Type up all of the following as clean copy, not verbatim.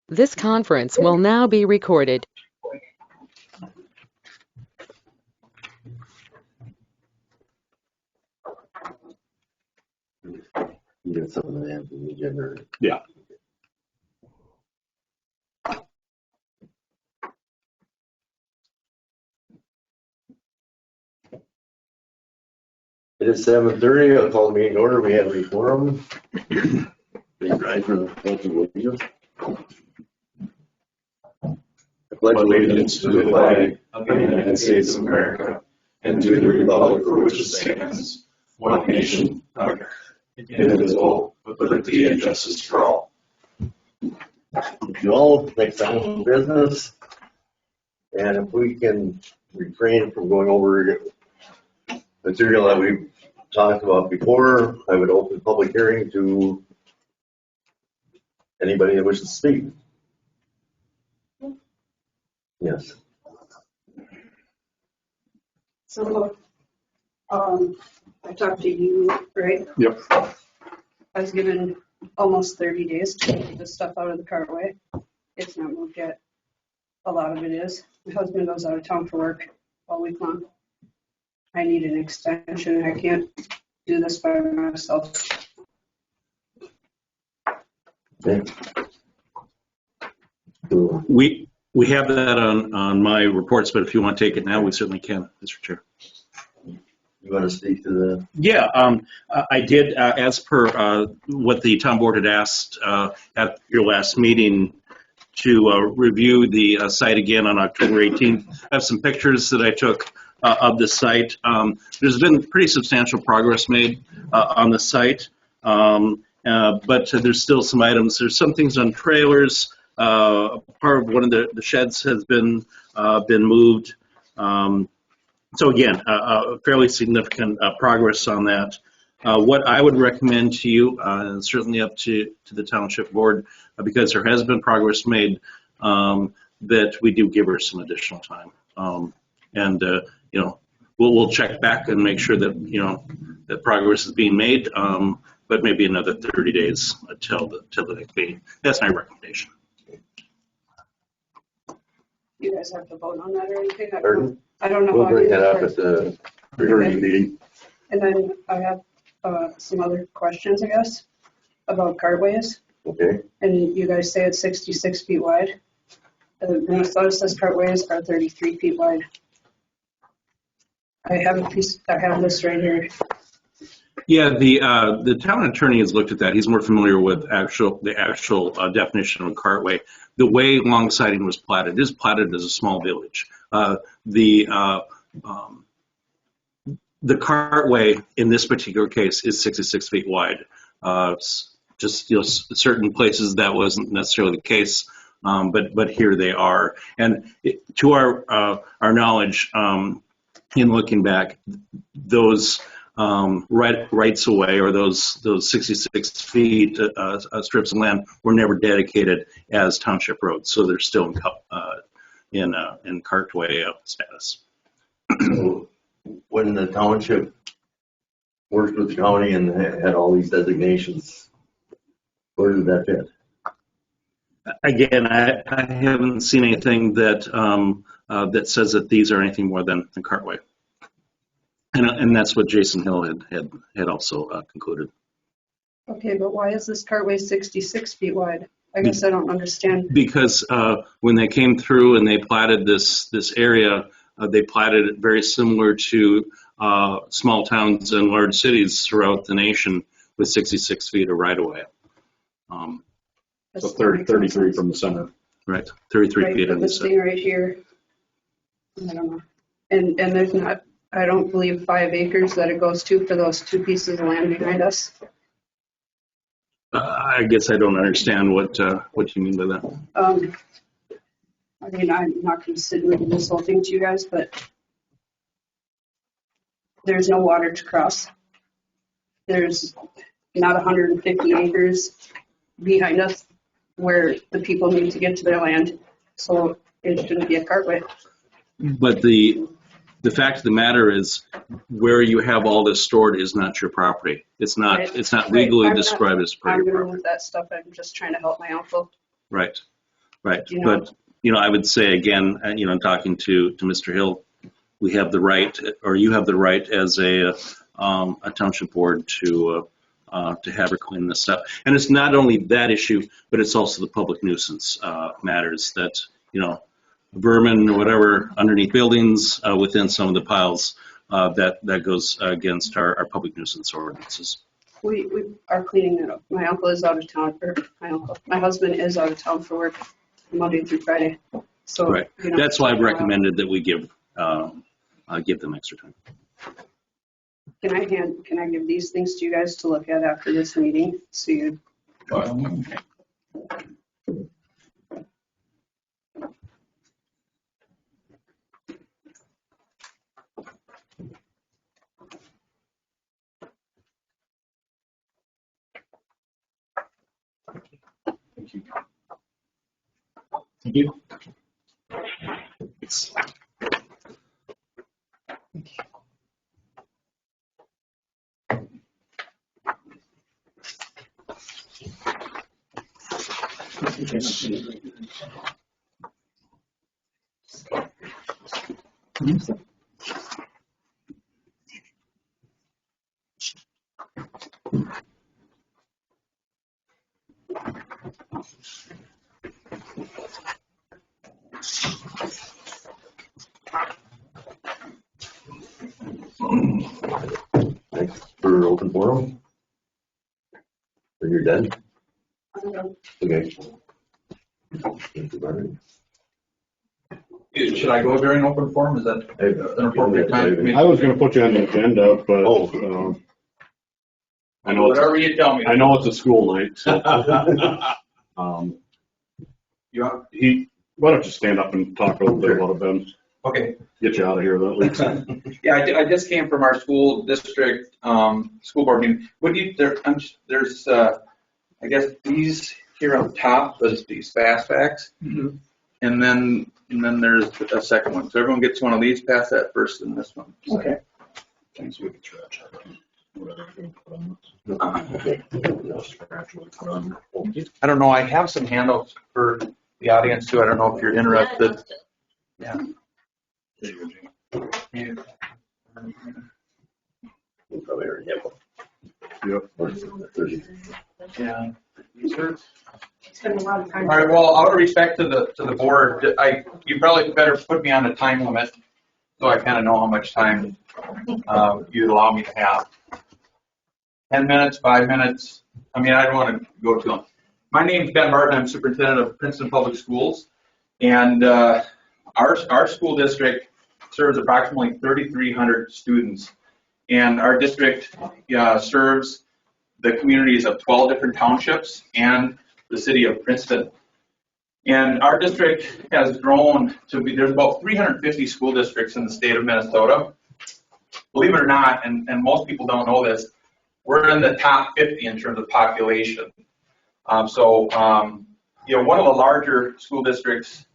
This conference will now be recorded. You get some of that from the agenda. Yeah. It is 7:30. I'll call the meeting to order. We have a quorum. Please rise for the pledge of allegiance. I pledge Allegiance to the flag of the United States of America and to the republic for which it stands, one nation, under, indivisible, with liberty and justice for all. Thank you all. Next item of business. And if we can refrain from going over material that we've talked about before, I would open public hearing to anybody that wishes to speak. Yes. So, I talked to you, right? Yep. I was given almost 30 days to get this stuff out of the cartway. It's not moved yet. A lot of it is. My husband goes out of town for work all week long. I need an extension. I can't do this by myself. Okay. So, We have that on my reports, but if you want to take it now, we certainly can, Mr. Chair. you want to speak to the? Yeah, I did, as per what the town board had asked at your last meeting, to review the site again on October 18th. I have some pictures that I took of the site. There's been pretty substantial progress made on the site, but there's still some items. There's some things on trailers. Part of one of the sheds has been moved. So again, fairly significant progress on that. What I would recommend to you, and certainly up to the township board, because there has been progress made, that we do give her some additional time. And you know, we'll check back and make sure that, you know, that progress is being made, but maybe another 30 days till the next meeting. That's my recommendation. You guys have to vote on that or anything? Pardon? I don't know. We'll how bring you that up do at the hearing meeting. And then I have some other questions, I guess, about cartways. Okay. And you guys say it's 66 feet wide. Minnesota says cartways are 33 feet wide. I have this right here. Yeah, the town attorney has looked at that. He's more familiar with the actual definition of a cartway. The way Long Siding was platted is platted as a small village. The cartway in this particular case is 66 feet wide. Just, you know, certain places that wasn't necessarily the case, but here they are. And to our knowledge, in looking back, those rights away, or those 66 feet strips of land, were never dedicated as township roads, so they're still in cartway status. So when the township worked with the county and had all these designations, where did that fit? Again, I haven't seen anything that that says that these are anything more than cartway, and that's what Jason Hill had also concluded. Okay, but why is this cartway 66 feet wide? I guess I don't understand. Because when they came through and they platted this area, they platted it very similar to small towns and large cities throughout the nation, with 66 feet of right-of-way. So 33 from the center. Right, 33 Right, feet but on the this side. thing right here, I don't know. And there's not, I don't believe 5 acres that it goes to for those 2 pieces of land behind us. I guess I don't understand what you mean by that. I mean, I'm not going to sit and read this whole thing to you guys, but there's no water to cross. There's not 150 acres behind us where the people need to get to their land, so it shouldn't be a cartway. But the fact of the matter is, where you have all this stored is not your property. It's not. Right. It's not legally Right. described as part I'm of your good property. with that stuff. I'm just trying to help my uncle. Right. Right, You know. but, I would say again, talking to Mr. Hill, we have the right, or you have the right as a township board to have her clean this up. And it's not only that issue, but it's also the public nuisance matters that, vermin or whatever underneath buildings, within some of the piles, that goes against our public nuisance ordinances. We are cleaning that up. My uncle is out of town, or my husband is out of town for work Monday through Friday. So Right. That's why I've recommended that we give them extra time. Can I give these things to you guys to look at after this meeting? So you. Thank you. Thanks for open forum. Are you done? Okay. Thank you, Brian. Should I go during open forum? Is that an appropriate time for me? I was gonna put you on the agenda, but, I know Whatever you tell me. I know it's a school night, so, why don't you stand up and talk a little bit about it, Ben? Okay. Get you out of here, at least. Yeah, I just came from our school district, school board meeting. There's, I guess these here on top, these fast facts. Mm-hmm. And then there's a second one. So everyone gets one of these, pass that first and this one. Okay. Thanks. We can scratch it. Whatever you put on it. I don't know, I have some handouts for the audience too. I don't know if you're interested. Yeah. You probably already have one. Yep. Yeah. It's been a lot of time. All right, well, out of respect to the board, you probably better put me on a time limit so I kind of know how much time you'd allow me to have. 10 minutes, 5 minutes. I mean, I don't want to go too long. My name's Ben Martin. I'm superintendent of Princeton Public Schools. And our school district serves approximately 3,300 students. And our district serves the communities of 12 different townships and the city of Princeton. And our district has grown to be, there's about 350 school districts in the state of Minnesota. Believe it or not, and most people don't know this, we're in the top 50 in terms of population. One of the larger school districts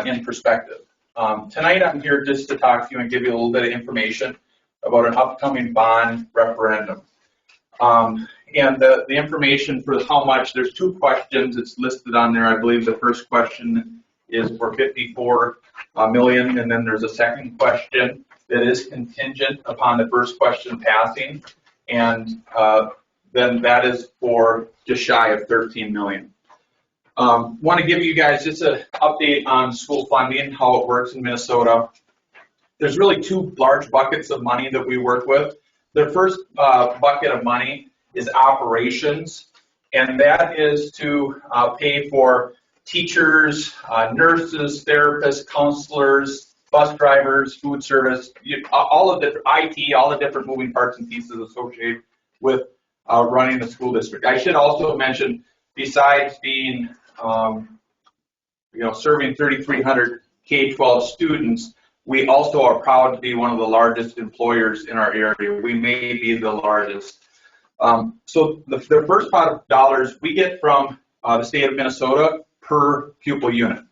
in perspective. Tonight I'm here just to talk to you and give you a little bit of information about an upcoming bond referendum. And the information for how much, there's two questions. It's listed on there. I believe the first question is for $54 million, and then there's a second question that is contingent upon the first question passing, and then that is for just shy of $13 million. Want to give you guys just an update on school funding, how it works in Minnesota. There's really two large buckets of money that we work with. The first bucket of money is operations, and that is to pay for teachers, nurses, therapists, counselors, bus drivers, food service, all of the IT, all the different moving parts and pieces associated with running the school district. I should also mention, besides being, serving 3,300 K-12 students, we also are proud to be one of the largest employers in our area. We may be the largest. So the first pot of dollars we get from the state of Minnesota per pupil unit.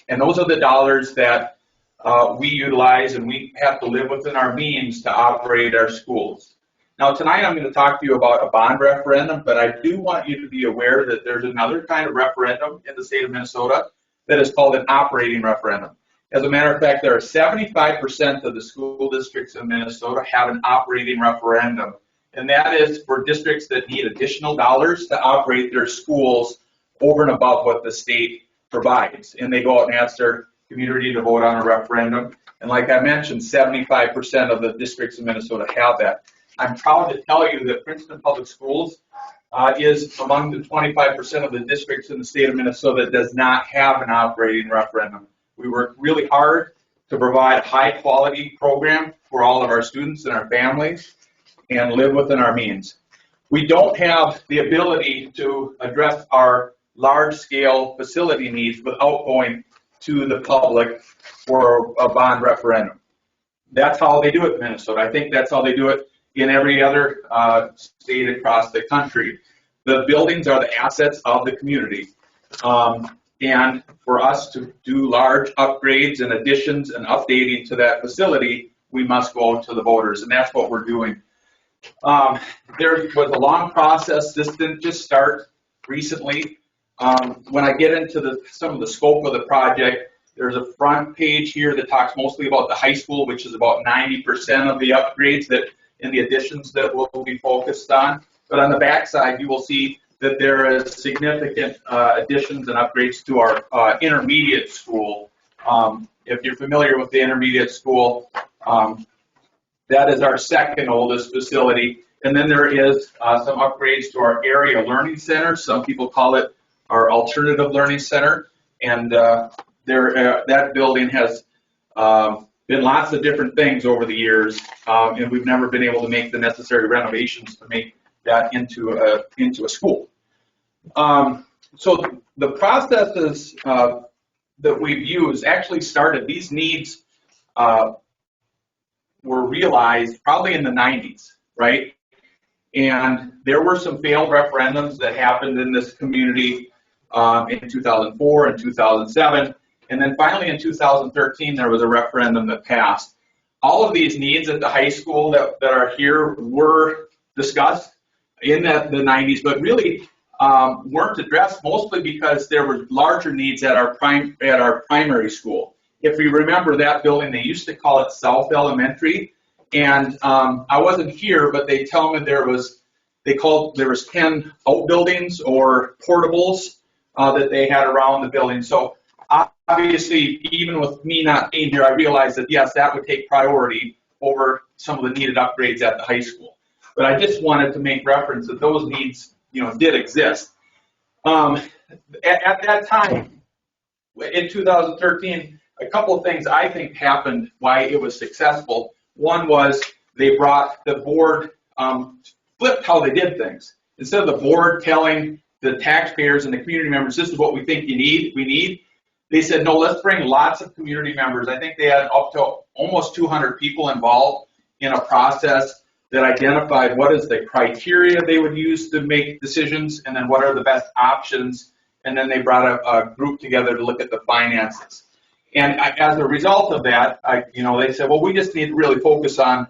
And those are the dollars that we utilize, and we have to live within our means to operate our schools. Now tonight I'm going to talk to you about a bond referendum, but I do want you to be aware that there's another kind of referendum in the state of Minnesota. that is called an operating referendum. As a matter of fact, there are 75% of the school districts in Minnesota have an operating referendum. And that is for districts that need additional dollars to operate their schools over and above what the state provides. And they go out and ask their community to vote on a referendum. And like I mentioned, 75% of the districts in Minnesota have that. I'm proud to tell you that Princeton Public Schools is among the 25% of the districts in the state of Minnesota that does not have an operating referendum. We work really hard to provide a high-quality program for all of our students and our families and live within our means. We don't have the ability to address our large-scale facility needs without going to the public for a bond referendum. That's how they do it in Minnesota. I think that's how they do it in every other state across the country. The buildings are the assets of the community. And for us to do large upgrades and additions and updating to that facility, we must go to the voters, and that's what we're doing. There was a long process. This didn't just start recently. When I get into some of the scope of the project, there's a front page here that talks mostly about the high school, which is about 90% of the upgrades and the additions that we'll be focused on. But on the back side, you will see that there is significant additions and upgrades to our intermediate school. If you're familiar with the intermediate school, that is our second oldest facility. And then there is some upgrades to our area learning center. Some people call it our alternative learning center. And that building has been lots of different things over the years, and we've never been able to make the necessary renovations to make that into a school. So the processes that we've used actually started, these needs were realized probably in the 90s, right? And there were some failed referendums that happened in this community in 2004 and 2007. And then finally in 2013, there was a referendum that passed. All of these needs at the high school that are here were discussed in the 90s, but really weren't addressed mostly because there were larger needs at our primary school. If you remember that building, they used to call it South Elementary. And I wasn't here, but they tell me there was 10 outbuildings or portables that they had around the building. So obviously, even with me not being here, I realized that, yes, that would take priority over some of the needed upgrades at the high school. But I just wanted to make reference that those needs, did exist. At that time, in 2013, a couple of things I think happened why it was successful. One was the board flipped how they did things. Instead of the board telling the taxpayers and the community members, this is what we think we need, they said, no, let's bring lots of community members. I think they had up to almost 200 people involved in a process that identified what is the criteria they would use to make decisions, and then what are the best options, and then they brought a group together to look at the finances. And as a result of that, they said, well, we just need to really focus on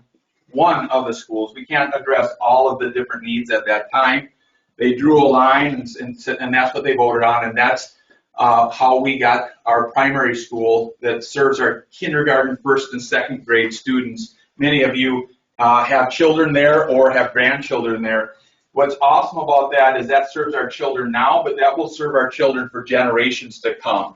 one of the schools. We can't address all of the different needs at that time. They drew a line, and that's what they voted on, and that's how we got our primary school that serves our kindergarten, first, and second grade students. Many of you have children there or have grandchildren there. What's awesome about that is that serves our children now, but that will serve our children for generations to come.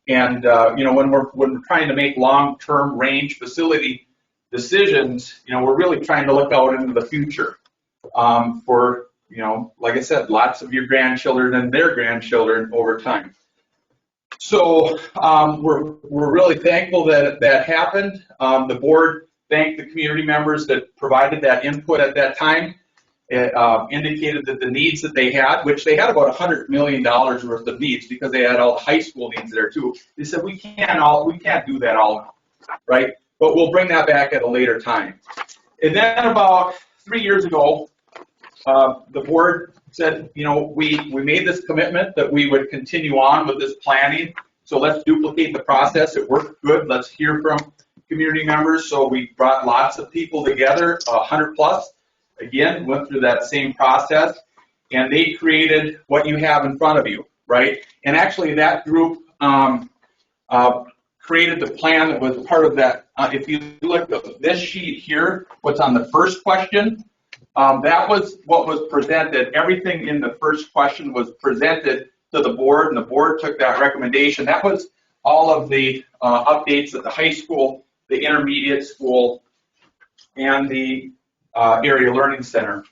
And when we're trying to make long-term range facility decisions, we're really trying to look out into the future for, like I said, lots of your grandchildren and their grandchildren over time. So we're really thankful that that happened. The board thanked the community members that provided that input at that time. It indicated that the needs that they had, which they had about $100 million worth of needs because they had all the high school needs there too. They said, we can't do that all now, right? But we'll bring that back at a later time. And then about 3 years ago, the board said, we made this commitment that we would continue on with this planning. So let's duplicate the process. It worked good. Let's hear from community members. So we brought lots of people together, 100 plus. Again, went through that same process, and they created what you have in front of you, right? And actually that group created the plan that was part of that. If you look at this sheet here, what's on the first question, that was what was presented. Everything in the first question was presented to the board, and the board took that recommendation. That was all of the updates at the high school, the intermediate school, and the area learning center.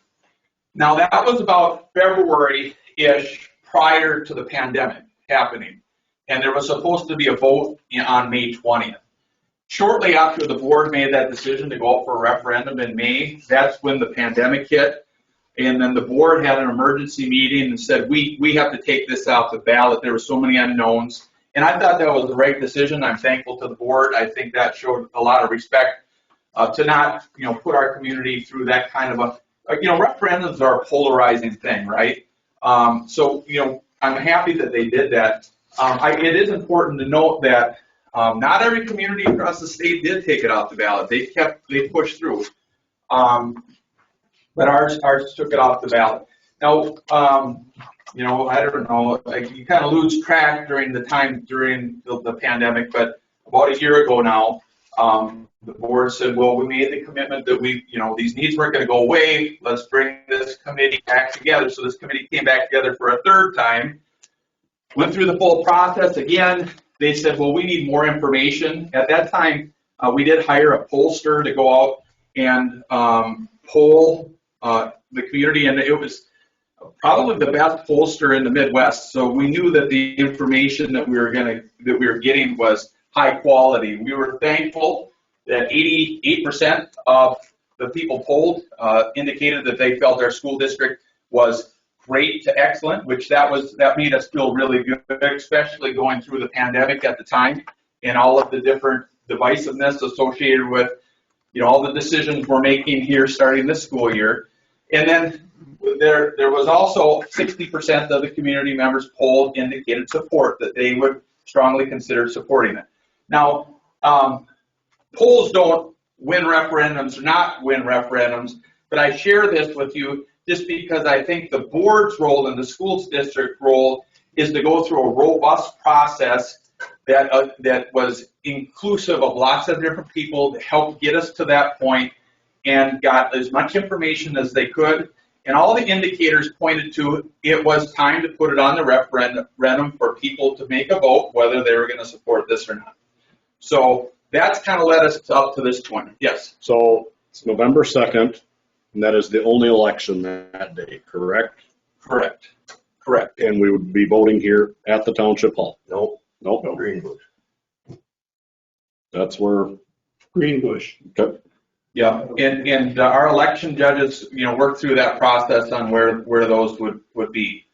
Now that was about February-ish prior to the pandemic happening, and there was supposed to be a vote on May 20th. Shortly after the board made that decision to go out for a referendum in May, that's when the pandemic hit, and then the board had an emergency meeting and said, we have to take this off the ballot. There were so many unknowns, and I thought that was the right decision. I'm thankful to the board. I think that showed a lot of respect to not, put our community through that kind of referendums are a polarizing thing, right? So, I'm happy that they did that. It is important to note that not every community across the state did take it off the ballot. They pushed through. But ours took it off the ballot. Now, I don't know, you kind of lose track during the pandemic, but about a year ago now, the board said, well, we made the commitment that these needs weren't going to go away. Let's bring this committee back together. So this committee came back together for a third time, went through the full process again. They said, well, we need more information. At that time, we did hire a pollster to go out and poll the community, and it was probably the best pollster in the Midwest. So we knew that the information that we were getting was high quality. We were thankful that 88% of the people polled indicated that they felt our school district was great to excellent, which that made us feel really good, especially going through the pandemic at the time and all of the different divisiveness associated with all the decisions we're making here starting this school year. And then there was also 60% of the community members polled indicated support, that they would strongly consider supporting it. Now, polls don't win referendums or not win referendums, but I share this with you just because I think the board's role and the school district role is to go through a robust process that was inclusive of lots of different people to help get us to that point, and got as much information as they could. And all the indicators pointed to it was time to put it on the referendum for people to make a vote whether they were going to support this or not. So that's kind of led us up to this point. Yes. So it's November 2nd, and that is the only election that day, correct? Correct. And we would be voting here at the township hall? Nope. Nope. Greenbush. That's where. Greenbush. Okay. Yeah, and our election judges, work through that process on where those would be.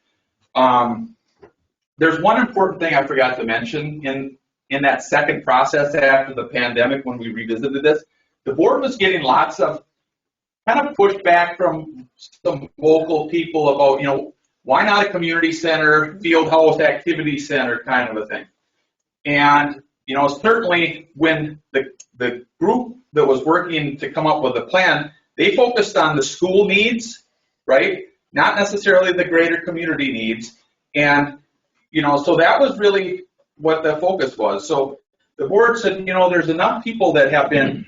There's one important thing I forgot to mention in that second process after the pandemic when we revisited this. The board was getting lots of kind of pushback from some local people about, why not a community center, field house, activity center kind of a thing. And, certainly when the group that was working to come up with a plan, they focused on the school needs, right? Not necessarily the greater community needs. And, so that was really what the focus was. So the board said, there's enough people that have been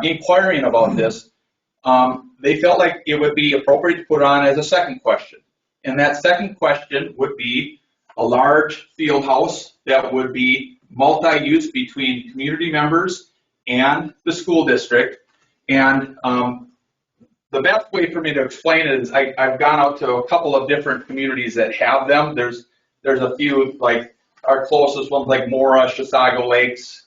inquiring about this. They felt like it would be appropriate to put on as a second question. And that second question would be a large field house that would be multi-use between community members and the school district. And the best way for me to explain it is I've gone out to a couple of different communities that have them. There's a few, like our closest ones, like Mora, Chisago Lakes,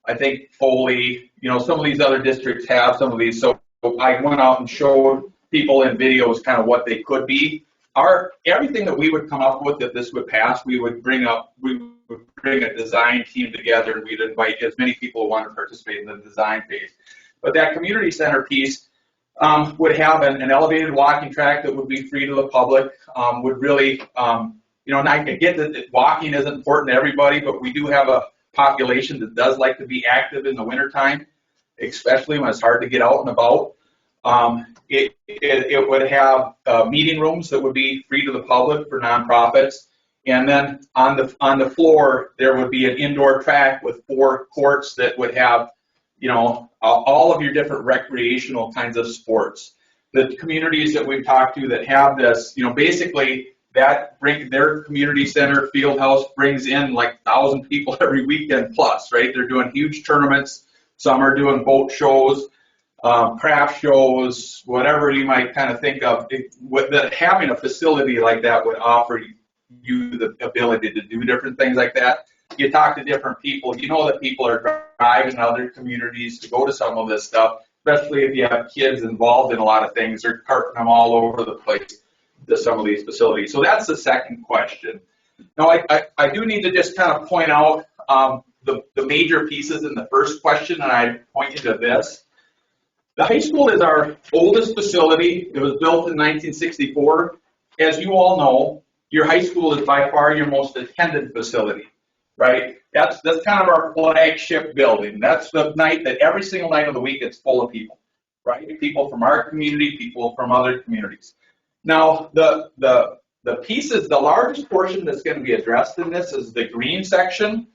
I think Foley, some of these other districts have some of these. So I went out and showed people in videos kind of what they could be. Everything that we would come up with that this would pass, we would bring a design team together, and we'd invite as many people who want to participate in the design phase. But that community center piece would have an elevated walking track that would be free to the public, would really, and I can get that walking is important to everybody, but we do have a population that does like to be active in the wintertime, especially when it's hard to get out and about. It would have meeting rooms that would be free to the public for nonprofits. And then on the floor, there would be an indoor track with 4 courts that would have, all of your different recreational kinds of sports. The communities that we've talked to that have this, basically their community center field house brings in like 1,000 people every weekend plus, right? They're doing huge tournaments. Some are doing boat shows, craft shows, whatever you might kind of think of. Having a facility like that would offer you the ability to do different things like that. You talk to different people, that people are driving other communities to go to some of this stuff, especially if you have kids involved in a lot of things. They're carting them all over the place to some of these facilities. So that's the second question. Now, I do need to just kind of point out the major pieces in the first question, and I point you to this. The high school is our oldest facility. It was built in 1964. As you all know, your high school is by far your most attended facility, right? That's kind of our flagship building. That's the night that every single night of the week it's full of people, right? People from our community, people from other communities. Now, the largest portion that's going to be addressed in this is the green section.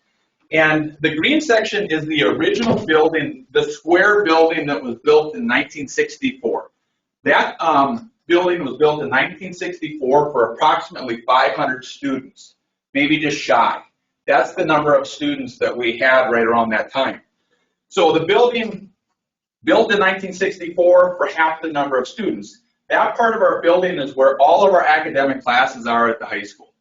And the green section is the original building, the square building that was built in 1964. That building was built in 1964 for approximately 500 students, maybe just shy. That's the number of students that we had right around that time. So the building built in 1964 for half the number of students. That part of our building is where all of our academic classes are at the high school,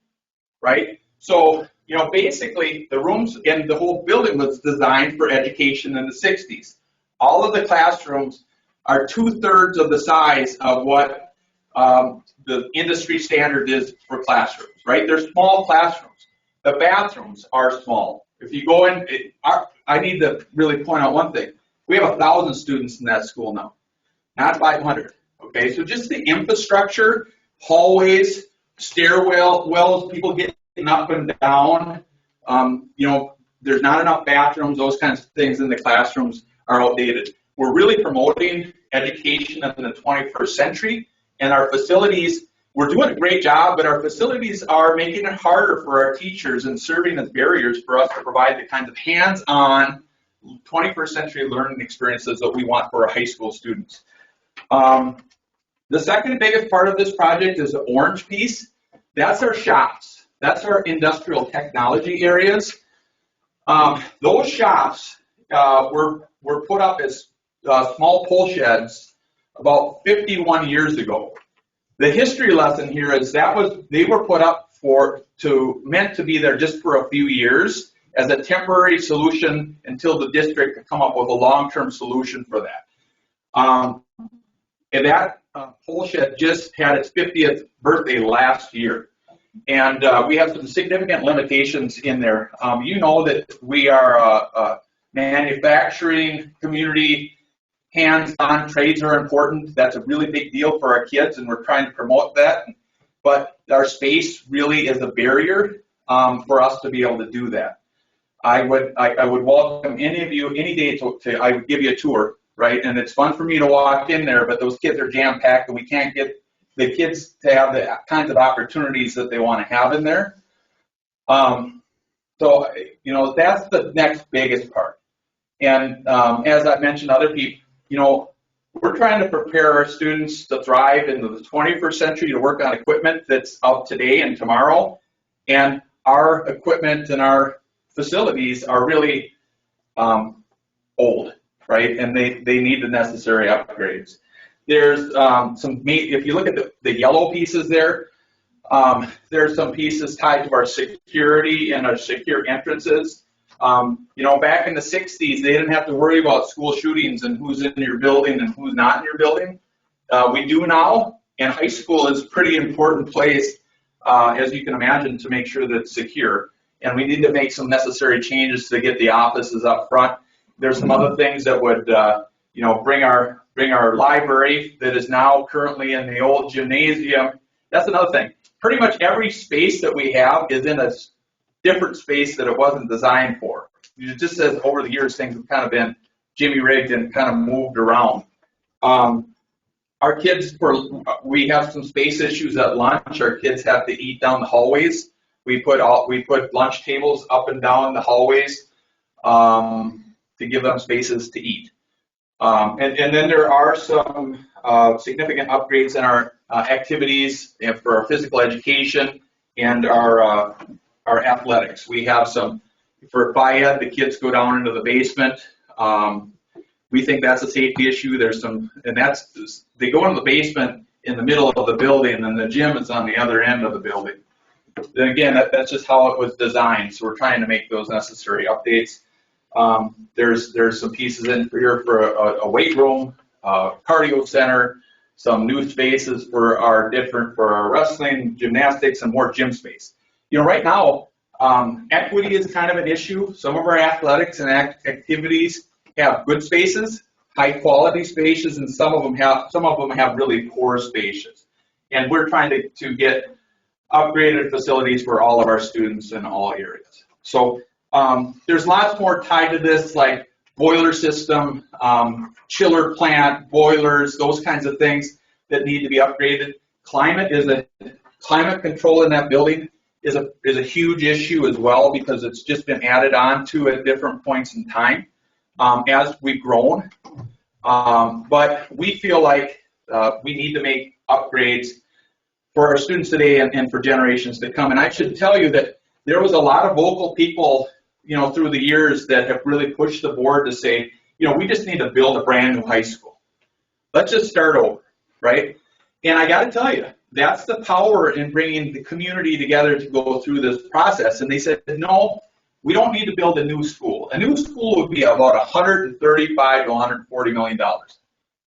right? So, basically the rooms and the whole building was designed for education in the 60s. All of the classrooms are 2/3 of the size of what the industry standard is for classrooms, right? They're small classrooms. The bathrooms are small. If you go in, I need to really point out one thing. We have 1,000 students in that school now, not 500. Okay, so just the infrastructure, hallways, stairwells, people getting up and down, there's not enough bathrooms, those kinds of things in the classrooms are outdated. We're really promoting education in the 21st century, and our facilities, we're doing a great job, but our facilities are making it harder for our teachers and serving as barriers for us to provide the kinds of hands-on 21st century learning experiences that we want for our high school students. The second biggest part of this project is the orange piece. That's our shops. That's our industrial technology areas. Those shops were put up as small pole sheds about 51 years ago. The history lesson here is they were put up meant to be there just for a few years as a temporary solution until the district could come up with a long-term solution for that. And that pole shed just had its 50th birthday last year. And we have some significant limitations in there. You know that we are a manufacturing community. Hands-on trades are important. That's a really big deal for our kids, and we're trying to promote that. But our space really is a barrier for us to be able to do that. I would welcome any of you any day I would give you a tour, right? And it's fun for me to walk in there, but those kids are jam-packed, and we can't get the kids to have the kinds of opportunities that they want to have in there. So, that's the next biggest part. And as I mentioned, other people, we're trying to prepare our students to thrive in the 21st century to work on equipment that's out today and tomorrow. And our equipment and our facilities are really old, right? And they need the necessary upgrades. There's if you look at the yellow pieces there, there's some pieces tied to our security and our secure entrances. Back in the 60s, they didn't have to worry about school shootings and who's in your building and who's not in your building. We do now, and high school is a pretty important place, as you can imagine, to make sure that it's secure. And we need to make some necessary changes to get the offices up front. There's some other things that would, bring our library that is now currently in the old gymnasium. That's another thing. Pretty much every space that we have is in a different space that it wasn't designed for. It just says over the years things have kind of been jimmy-rigged and kind of moved around. Our kids, we have some space issues at lunch. Our kids have to eat down the hallways. We put lunch tables up and down the hallways to give them spaces to eat. And then there are some significant upgrades in our activities and for our physical education and our athletics. We have some, for FIAD, the kids go down into the basement. We think that's a safety issue. There's some, and they go into the basement in the middle of the building, and the gym is on the other end of the building. Then again, that's just how it was designed, so we're trying to make those necessary updates. There's some pieces in here for a weight room, cardio center, some new spaces for our wrestling, gymnastics, and more gym space. Right now, equity is kind of an issue. Some of our athletics and activities have good spaces, high quality spaces, and some of them have really poor spaces. And we're trying to get upgraded facilities for all of our students in all areas. So there's lots more tied to this, like boiler system, chiller plant, boilers, those kinds of things that need to be upgraded. Climate control in that building is a huge issue as well, because it's just been added on to at different points in time as we've grown. But we feel like we need to make upgrades for our students today and for generations to come. And I should tell you that there was a lot of vocal people, through the years that have really pushed the board to say, we just need to build a brand new high school. Let's just start over, right? And I got to tell you, that's the power in bringing the community together to go through this process. And they said, no, we don't need to build a new school. A new school would be about $135 to $140 million,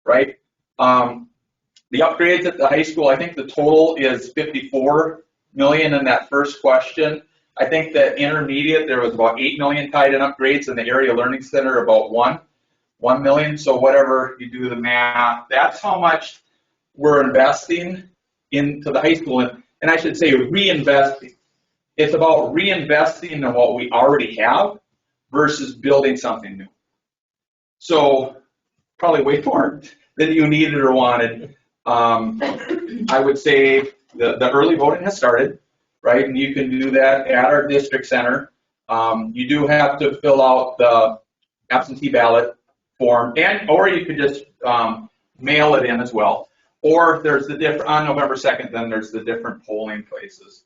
right? The upgrades at the high school, I think the total is $54 million in that first question. I think that intermediate, there was about $8 million tied in upgrades, and the area learning center about $1 million. So whatever you do the math, that's how much we're investing into the high school. And I should say reinvesting. It's about reinvesting in what we already have versus building something new. So probably way more than you needed or wanted. I would say the early voting has started, right? And you can do that at our district center. You do have to fill out the absentee ballot form, or you could just mail it in as well. Or there's on November 2nd, then there's the different polling places.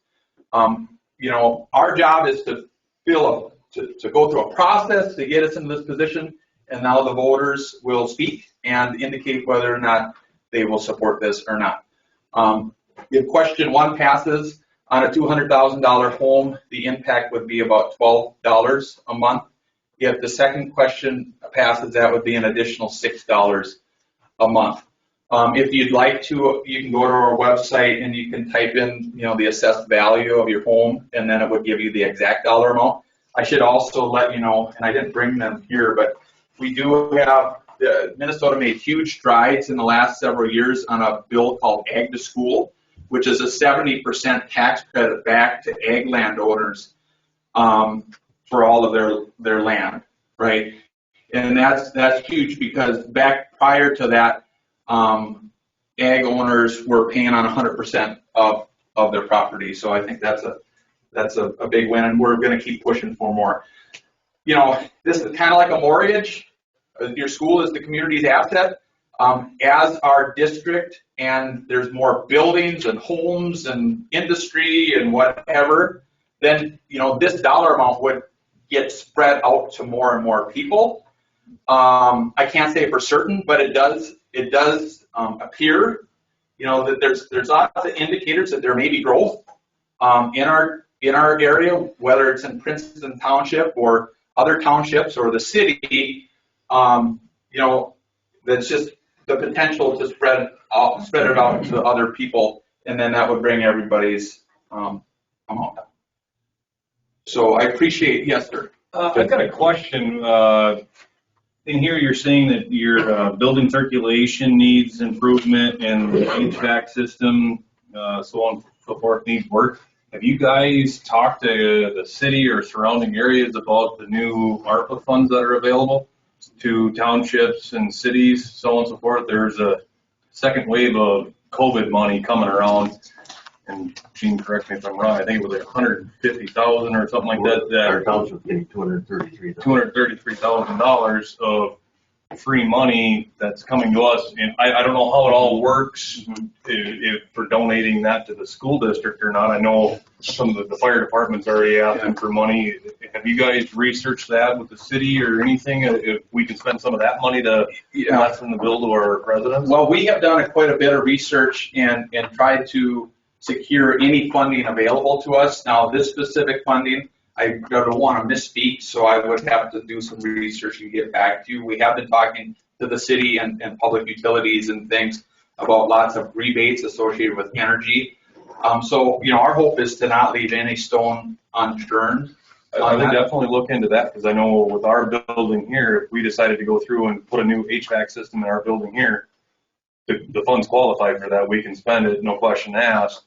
Our job is to go through a process to get us into this position, and now the voters will speak and indicate whether or not they will support this or not. If question 1 passes on a $200,000 home, the impact would be about $12 a month. If the second question passes, that would be an additional $6 a month. If you'd like to, you can go to our website and you can type in, the assessed value of your home, and then it would give you the exact dollar amount. I should also let you know, and I didn't bring them here, but we do have, Minnesota made huge strides in the last several years on a bill called Ag to School, which is a 70% tax credit back to ag landowners for all of their land, right? And that's huge, because back prior to that, ag owners were paying on 100% of their property. So I think that's a big win, and we're going to keep pushing for more. This is kind of like a mortgage. Your school is the community's asset. As our district, and there's more buildings and homes and industry and whatever, then this dollar amount would get spread out to more and more people. I can't say for certain, but it does appear, that there's lots of indicators that there may be growth in our area, whether it's in Princeton Township or other townships or the city. That's just the potential to spread it out to other people, and then that would bring everybody's amount up. So I appreciate, yes, sir. I've got a question. In here, you're saying that your building circulation needs improvement and the HVAC system, so on and so forth, needs work. Have you guys talked to the city or surrounding areas about the new ARPA funds that are available to townships and cities, so on and so forth? There's a second wave of COVID money coming around, and Gene, correct me if I'm wrong, I think it was like 150,000 or something like that, Our township's getting $233,000. $233,000 of free money that's coming to us, and I don't know how it all works, if for donating that to the school district or not. I know some of the fire departments already asking for money. Have you guys researched that with the city or anything, if we can spend some of that money to lessen the bill to our residents? Well, we have done quite a bit of research and tried to secure any funding available to us. Now, this specific funding, I don't want to misspeak, so I would have to do some research and get back to you. We have been talking to the city and public utilities and things about lots of rebates associated with energy. So, our hope is to not leave any stone unturned. I would definitely look into that, because I know with our building here, if we decided to go through and put a new HVAC system in our building here, the funds qualify for that, we can spend it, no question asked.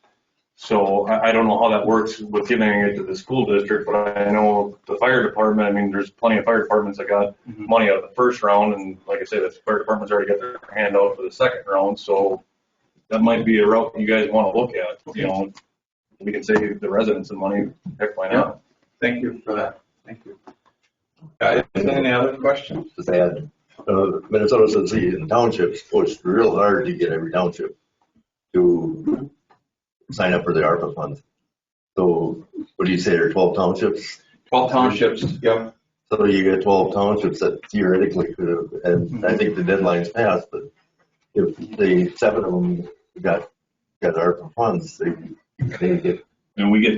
So I don't know how that works with giving it to the school district, but I know the fire department, I mean, there's plenty of fire departments that got money out of the first round, and like I say, the fire department's already got their hand out for the second round, so that might be a route you guys want to look at. We can save the residents some money, heck, why not? Thank you for that. Thank you. Guys, any other questions? Just add, Minnesota cities and townships pushed real hard to get every township to sign up for the ARPA funds. So what do you say, there are 12 townships? 12 townships, yep. So you get 12 townships that theoretically could have, and I think the deadline's passed, but if 7 of them got ARPA funds, they get. And we get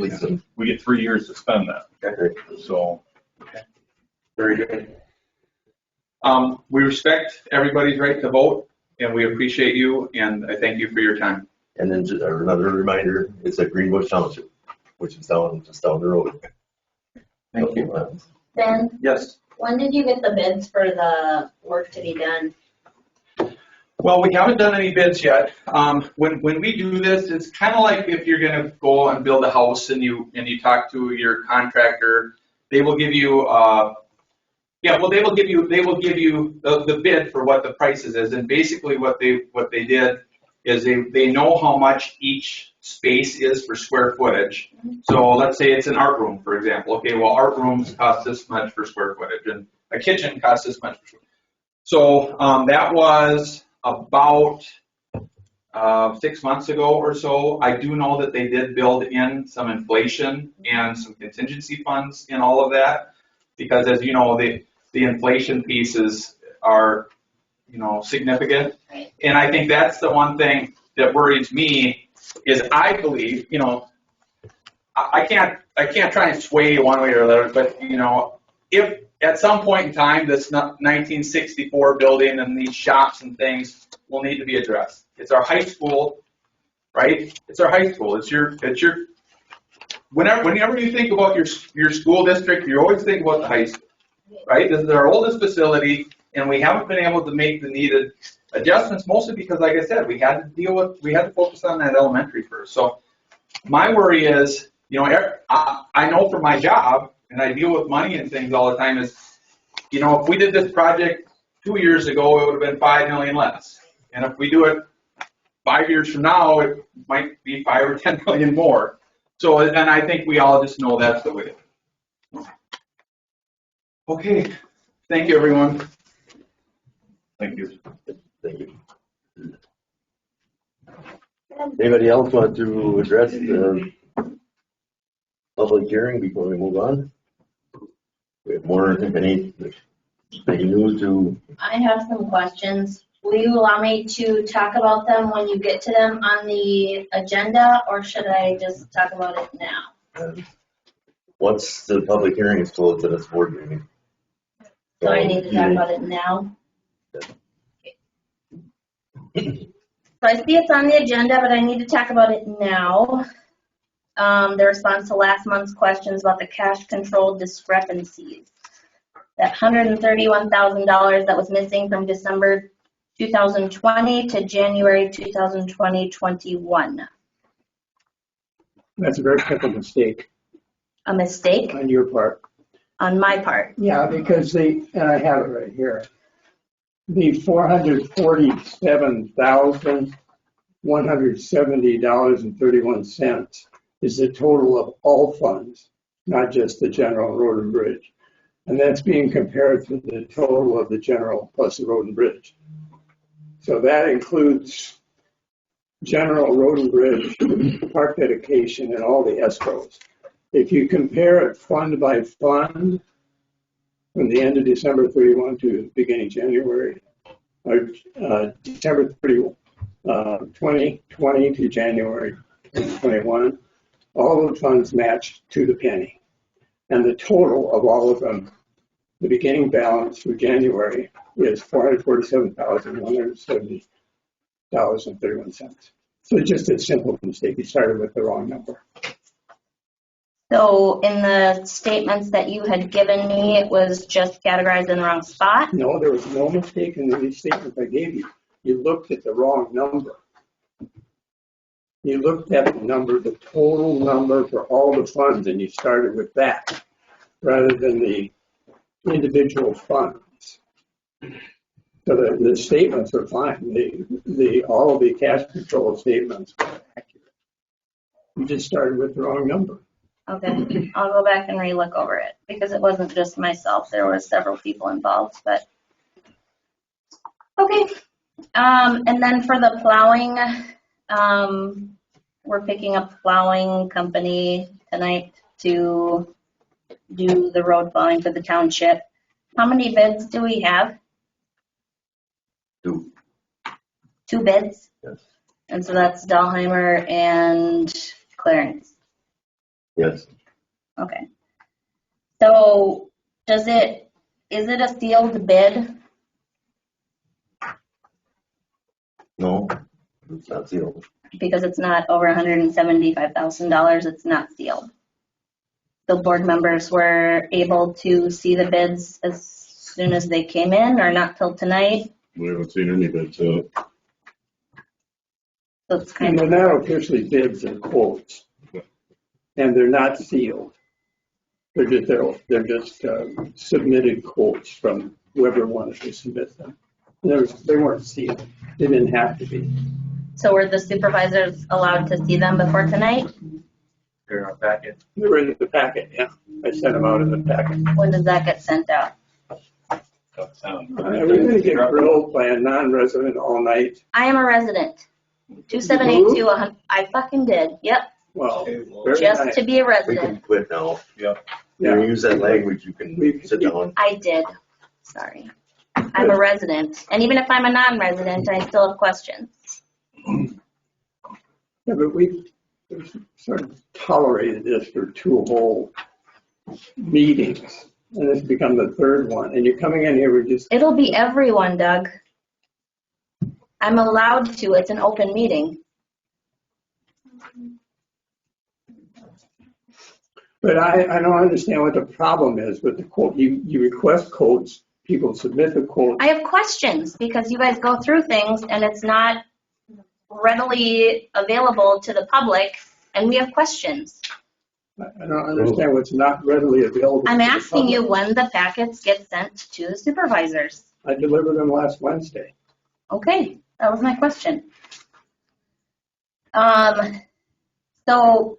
3 years to spend that. Okay. So. Okay. Very good. We respect everybody's right to vote, and we appreciate you, and I thank you for your time. And then just another reminder, it's at Greenbush Township, which is just down the road. Thank you. Ben, Yes. when did you get the bids for the work to be done? Well, we haven't done any bids yet. When we do this, it's kind of like if you're going to go and build a house and you talk to your contractor, they will give you they will give you the bid for what the prices is, and basically what they did is they know how much each space is for square footage. So let's say it's an art room, for example. Okay, well, art rooms cost this much for square footage, and a kitchen costs this much. So that was about 6 months ago or so. I do know that they did build in some inflation and some contingency funds in all of that, because as you know, the inflation pieces are significant. Right. And I think that's the one thing that worries me is I believe, I can't try and sway one way or the other, but if at some point in time this 1964 building and these shops and things will need to be addressed. It's our high school, right? It's our high school. It's your whenever you think about your school district, you always think about the high school, right? This is our oldest facility, and we haven't been able to make the needed adjustments, mostly because, like I said, we had to focus on that elementary first. So my worry is, I know from my job, and I deal with money and things all the time, is, if we did this project 2 years ago, it would have been $5 million less. And if we do it 5 years from now, it might be 5 or 10 million more. So, and I think we all just know that's the way it is. Okay. Thank you, everyone. Thank you. Thank you. Anybody else want to address the public hearing before we move on? We have more, anything new to? I have some questions. Will you allow me to talk about them when you get to them on the agenda, or should I just talk about it now? Once the public hearing is closed, then it's board meeting. So I need to talk about it now? So I see it's on the agenda, but I need to talk about it now. The response to last month's questions about the cash control discrepancies. That $131,000 that was missing from December 2020 to January 2021. That's a very simple mistake A mistake on your part. on my part. Yeah, because and I have it right here. The $447,000 $170.31 is the total of all funds, not just the general road and bridge. And that's being compared to the total of the general plus the road and bridge. So that includes general road and bridge, park dedication, and all the escrows. If you compare it fund by fund, from the end of December 31 to beginning January, or December 31, 2020 to January 2021, all of the funds matched to the penny. And the total of all of them, the beginning balance for January is $447,170.31. So it's just a simple mistake. You started with the wrong number. So in the statements that you had given me, it was just categorized in the wrong spot? No, there was no mistake in the statement I gave you. You looked at the wrong number. You looked at the number, the total number for all the funds, and you started with that rather than the individual funds. So the statements are fine. All of the cash control statements were accurate. You just started with the wrong number. Okay, I'll go back and relook over it because it wasn't just myself. There were several people involved, but okay. And then for the plowing, we're picking up a plowing company tonight to do the road plowing for the township. How many bids do we have? 2. 2 bids? Yes. And so that's Dahlheimer and Clarence. Yes. Okay. So is it a sealed bid? No, it's not sealed. Because it's not over $175,000, it's not sealed. The board members were able to see the bids as soon as they came in, or not till tonight? We haven't seen any bids. So it's And kind they're of, not officially bids and quotes. And they're not sealed. They're just submitted quotes from whoever wanted to submit them. They weren't sealed. They didn't have to be. so were the supervisors allowed to see them before tonight? They're in our packet. They were in the packet, yeah. I sent them out in the packet. When does that get sent out? We're going to get grilled by a non-resident all night. I am a resident. 2782, I fucking did, yep, Well, very just nice. to be a We can resident. quit now. Yep. You use that language, you can sit down. I did, sorry. I'm a resident, and even if I'm a non-resident, I still have questions. Yeah, but we've sort of tolerated this for 2 whole meetings. And it's become the 3rd one. And you're coming in here with just, It'll be everyone, Doug. I'm allowed to, it's an open meeting. but I don't understand what the problem is with the quote. You request quotes, people submit the quote. I have questions because you guys go through things and it's not readily available to the public, and we have questions. I don't understand what's not readily available. I'm to the asking you public. when the packets get sent to the supervisors. I delivered them last Wednesday. Okay, that was my question. So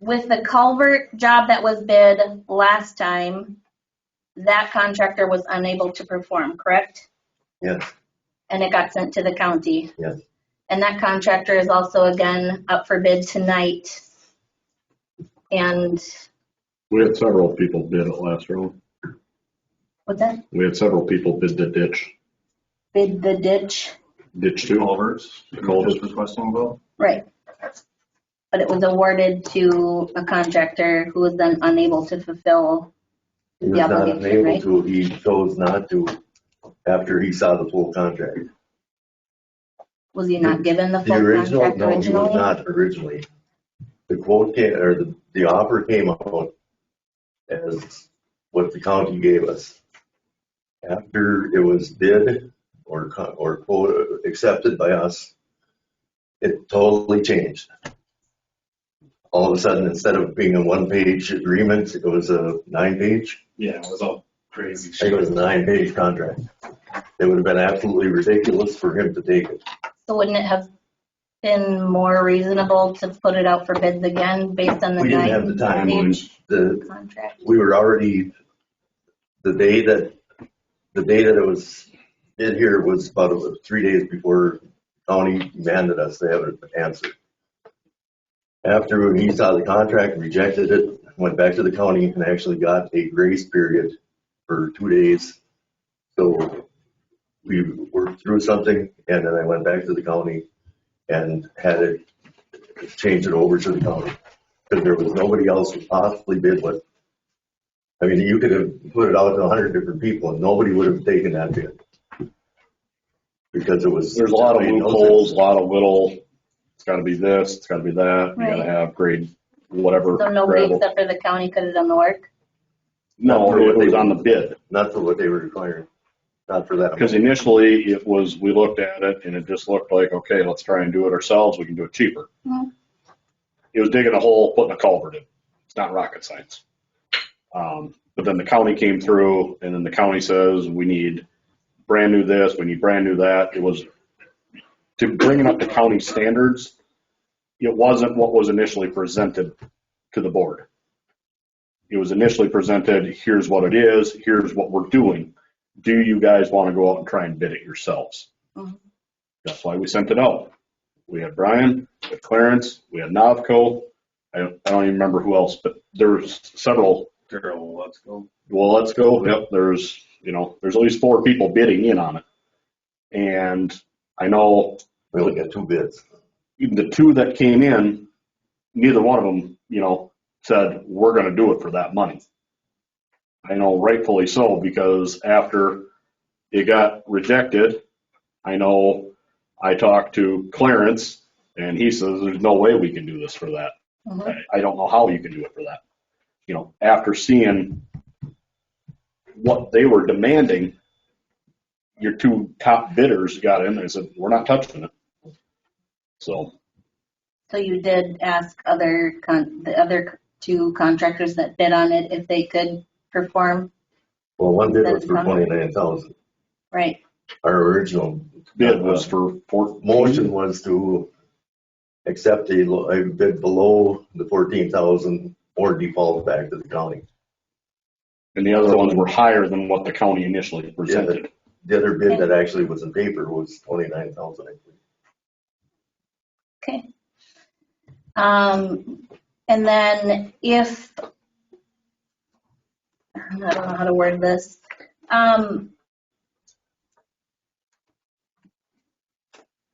with the culvert job that was bid last time, that contractor was unable to perform, correct? Yes, And it got sent to the county. yes. And that contractor is also again up for bid tonight. And We had several people bid it last round. what's that? We had several people bid the ditch. Bid the ditch, Ditch 2. Culverts, the culverts requesting vote. right. But it was awarded to a contractor who was then unable to fulfill He was the not obligation, unable right? to, he chose not to after he saw the full contract. Was he not given the The full original, contract no, he was originally? not originally. The quote came, or the offer came out as what the county gave us. After it was bid or quote accepted by us, it totally changed. All of a sudden, instead of being a 1-page agreement, it was a 9-page. Yeah, it was all crazy. I think it was a 9-page contract. It would have been absolutely ridiculous for him to take it. So wouldn't it have been more reasonable to put it out for bids again based on the We didn't have the time. 90-day contract? We were already, the day that it was in here was about 3 days before county demanded us to have an answer. After he saw the contract, rejected it, went back to the county and actually got a grace period for 2 days. So we worked through something, and then I went back to the county and had it change it over to the county, because there was nobody else who possibly bid what. I mean, you could have put it out to 100 different people and nobody would have taken that bid. Because it was. There's a lot of loopholes, a lot of little, it's gotta be this, it's gotta be that, you Right. gotta have grade, whatever. So nobody gravel. except for the county could have done the work? No, it was on the bid. Not for what they were requiring, not for that. Because initially it was, we looked at it and it just looked like, okay, let's try and do it ourselves, we can do it cheaper. Mhm. It was digging a hole, putting a culvert in. It's not rocket science. But then the county came through and then the county says, we need brand new this, we need brand new that. It was to bring it up to county standards. It wasn't what was initially presented to the board. It was initially presented, here's what it is, here's what we're doing. Do you guys want to go out and try and bid it yourselves? Mhm. That's why we sent it out. We had Brian, we had Clarence, we had Novco. I don't even remember who else, but there's several. Daryl, let's go. Well, let's go. Yep, there's at least 4 people bidding in on it. And I know We only got 2 bids. even the 2 that came in, neither one of them, said, we're going to do it for that money. I know rightfully so, because after it got rejected, I know I talked to Clarence and he says, there's no way we can do this for that. Mhm. I don't know how you can do it for that. After seeing what they were demanding, your 2 top bidders got in and said, we're not touching it. So, So you did ask the other 2 contractors that bid on it if they could perform, Well, one bid was for 29,000. right? Our original bid was for 14. motion was to accept a bid below the 14,000 or default back to the county. And the other ones were higher than what the county initially presented. The other bid that actually was in paper was 29,000, I think. Okay. And then if, I don't know how to word this.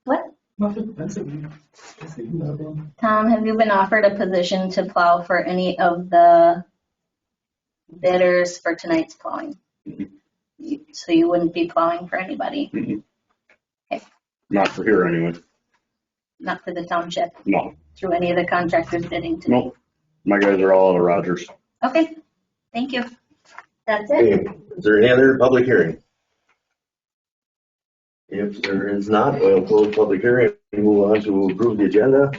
What? Tom, have you been offered a position to plow for any of the bidders for tonight's plowing? So you wouldn't be plowing for anybody? Mhm. Okay. Not for here anyway. Not for the township, No, through any of the contractors bidding tonight? nope. My guys are all out of Rogers. Okay, thank you. That's Okay, it. is there any other public hearing? If there is not, we'll close public hearing and move on to approve the agenda.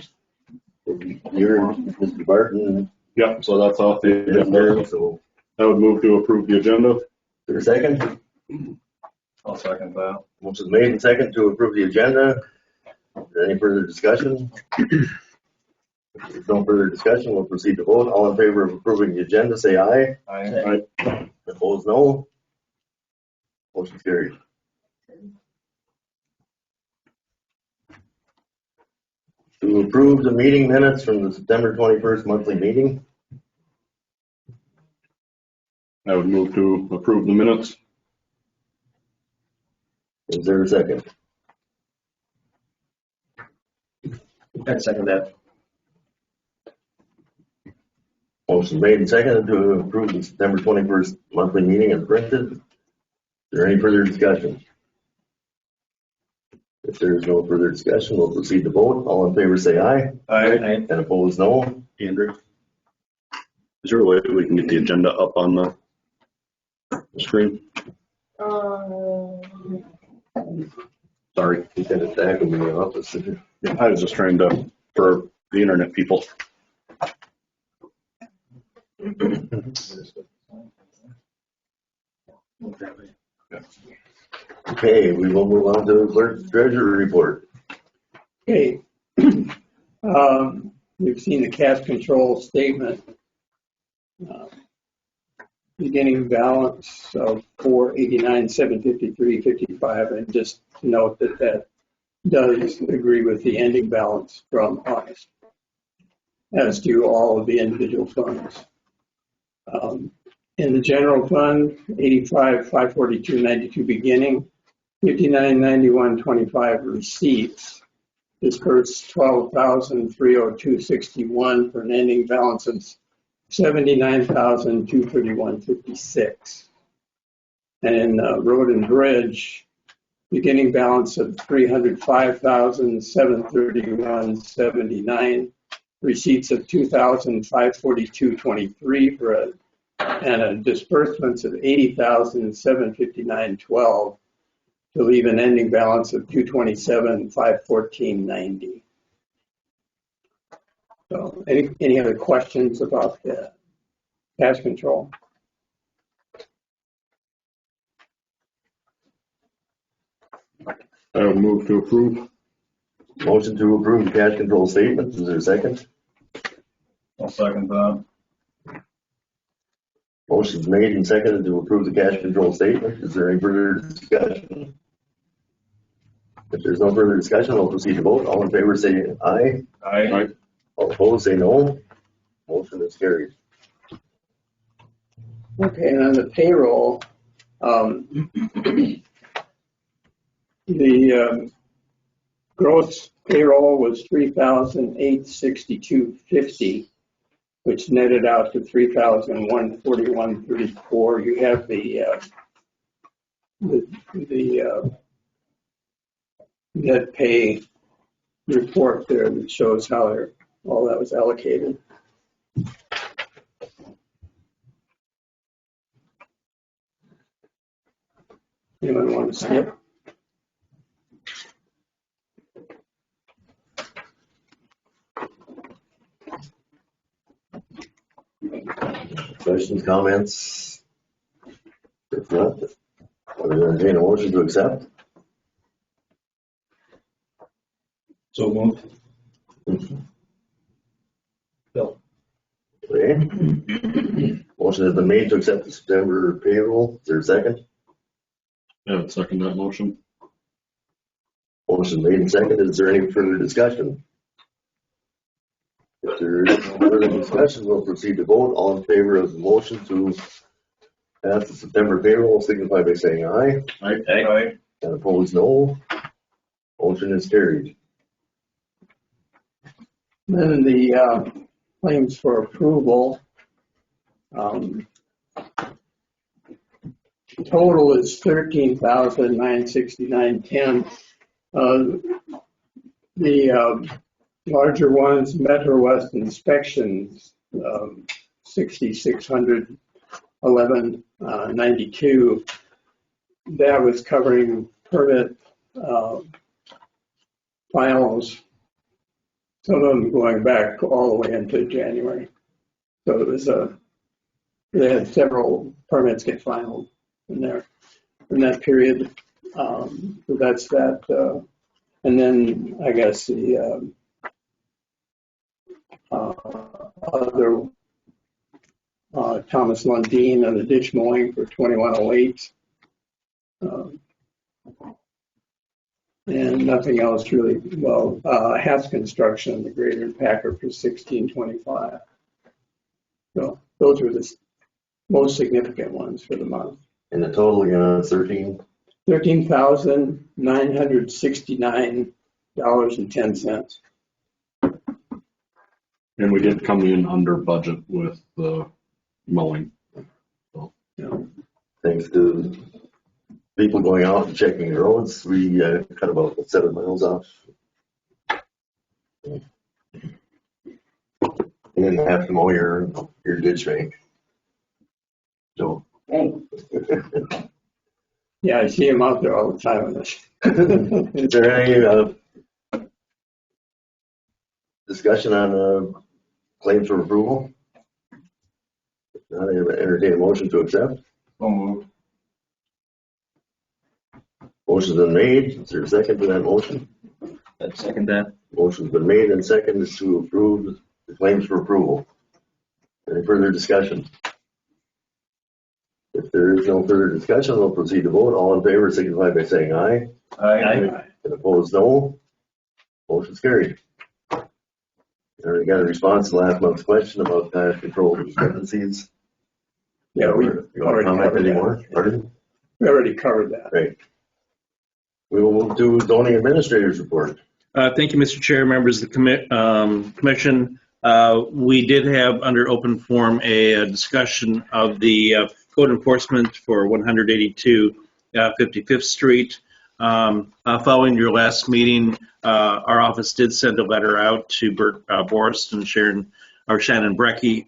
You're Mr. Barton. Yep, so that's off the agenda. So, I would move to approve the agenda. is there a second? I'll second that. Motion made and second to approve the agenda. Is there any further discussion? If there's no further discussion, we'll proceed to vote. All in favor of approving the agenda, say aye. Opposed, no. Motion carried. To approve the meeting minutes from the September 21st monthly meeting. I would move to approve the minutes. Is there a second? I'd second that. Motion made and seconded to approve the September 21st monthly meeting as printed. Is there any further discussion? If there is no further discussion, we'll proceed to vote. All in favor, say aye. Aye. And opposed, no. Andrew, is there a way that we can get the agenda up on the screen? Sorry. He said it's back in the office. Yeah, I was just trying to, for the internet people. Okay, we will move on to the Clerk-Treasurer Report. Okay, You've seen the cash control statement. Beginning balance of 489, 753, 55, and just note that that does agree with the ending balance from August, as do all of the individual funds. In the general fund, 85, 542, 92 beginning, 59, 91, 25 receipts, dispersed 12,302.61 for an ending balance of 79,231.56. And in road and bridge, beginning balance of 305,731.79, receipts of 2,542.23 for and disbursements of 80,759.12 to leave an ending balance of 227,514.90. So, any other questions about the cash control? I would move to approve. Motion to approve the cash control statement. Is there a second? I'll second that. Motion's made and seconded to approve the cash control statement. Is there any further discussion? If there's no further discussion, we'll proceed to vote. All in favor say aye. Aye. All opposed say no. Motion is carried. Okay, and on the payroll, the gross payroll was $3,862.50, which netted out to $3,141.34. You have the net pay report there that shows how all that was allocated. Anyone want to skip? Questions, comments? If not, I would entertain a motion to accept. So moved. Bill. Okay. Motion has been made to accept the September payroll. Is there a second? I would second that motion. Motion made and seconded. Is there any further discussion? If there is no further discussion, we'll proceed to vote. All in favor of the motion to pass the September payroll signify by saying aye. Aye. And opposed, no. Motion is carried. Then the claims for approval. Total is $13,969.10. The larger ones, Metro West inspections, 6,611.92. That was covering permit files. Some of them going back all the way into January. So it was they had several permits get filed in there in that period. So that's that. And then I guess the other Thomas Lundeen on the ditch mowing for 2108. And nothing else really. Well, Hess Construction, the grader and packer for 1625. So those were the most significant ones for the month. And the total again is $13,969.10. And we did come in under budget with the mowing. So, thanks to people going out and checking the roads. We cut about 7 miles off. You didn't have to mow your ditch bank. So. Yeah, I see him out there all the time on this. Is there any discussion on claims for approval? If not, I entertain a motion to accept. So moved. Motion's been made. Is there a second to that motion? I'd second that. Motion's been made and seconded to approve the claims for approval. Any further discussion? If there is no further discussion, we'll proceed to vote. All in favor signify by saying aye. Aye. And opposed, no. Motion's carried. I already got a response to last month's question about cash control discrepancies. Yeah, we You want to already comment covered anymore? that. Pardon? We already covered that. Right. We will move to zoning administrator's report. Thank you, Mr. Chair, members of the commission. We did have under open forum a discussion of the code enforcement for 182 55th Street. Following your last meeting, our office did send a letter out to Bert Borst and Shannon Brecky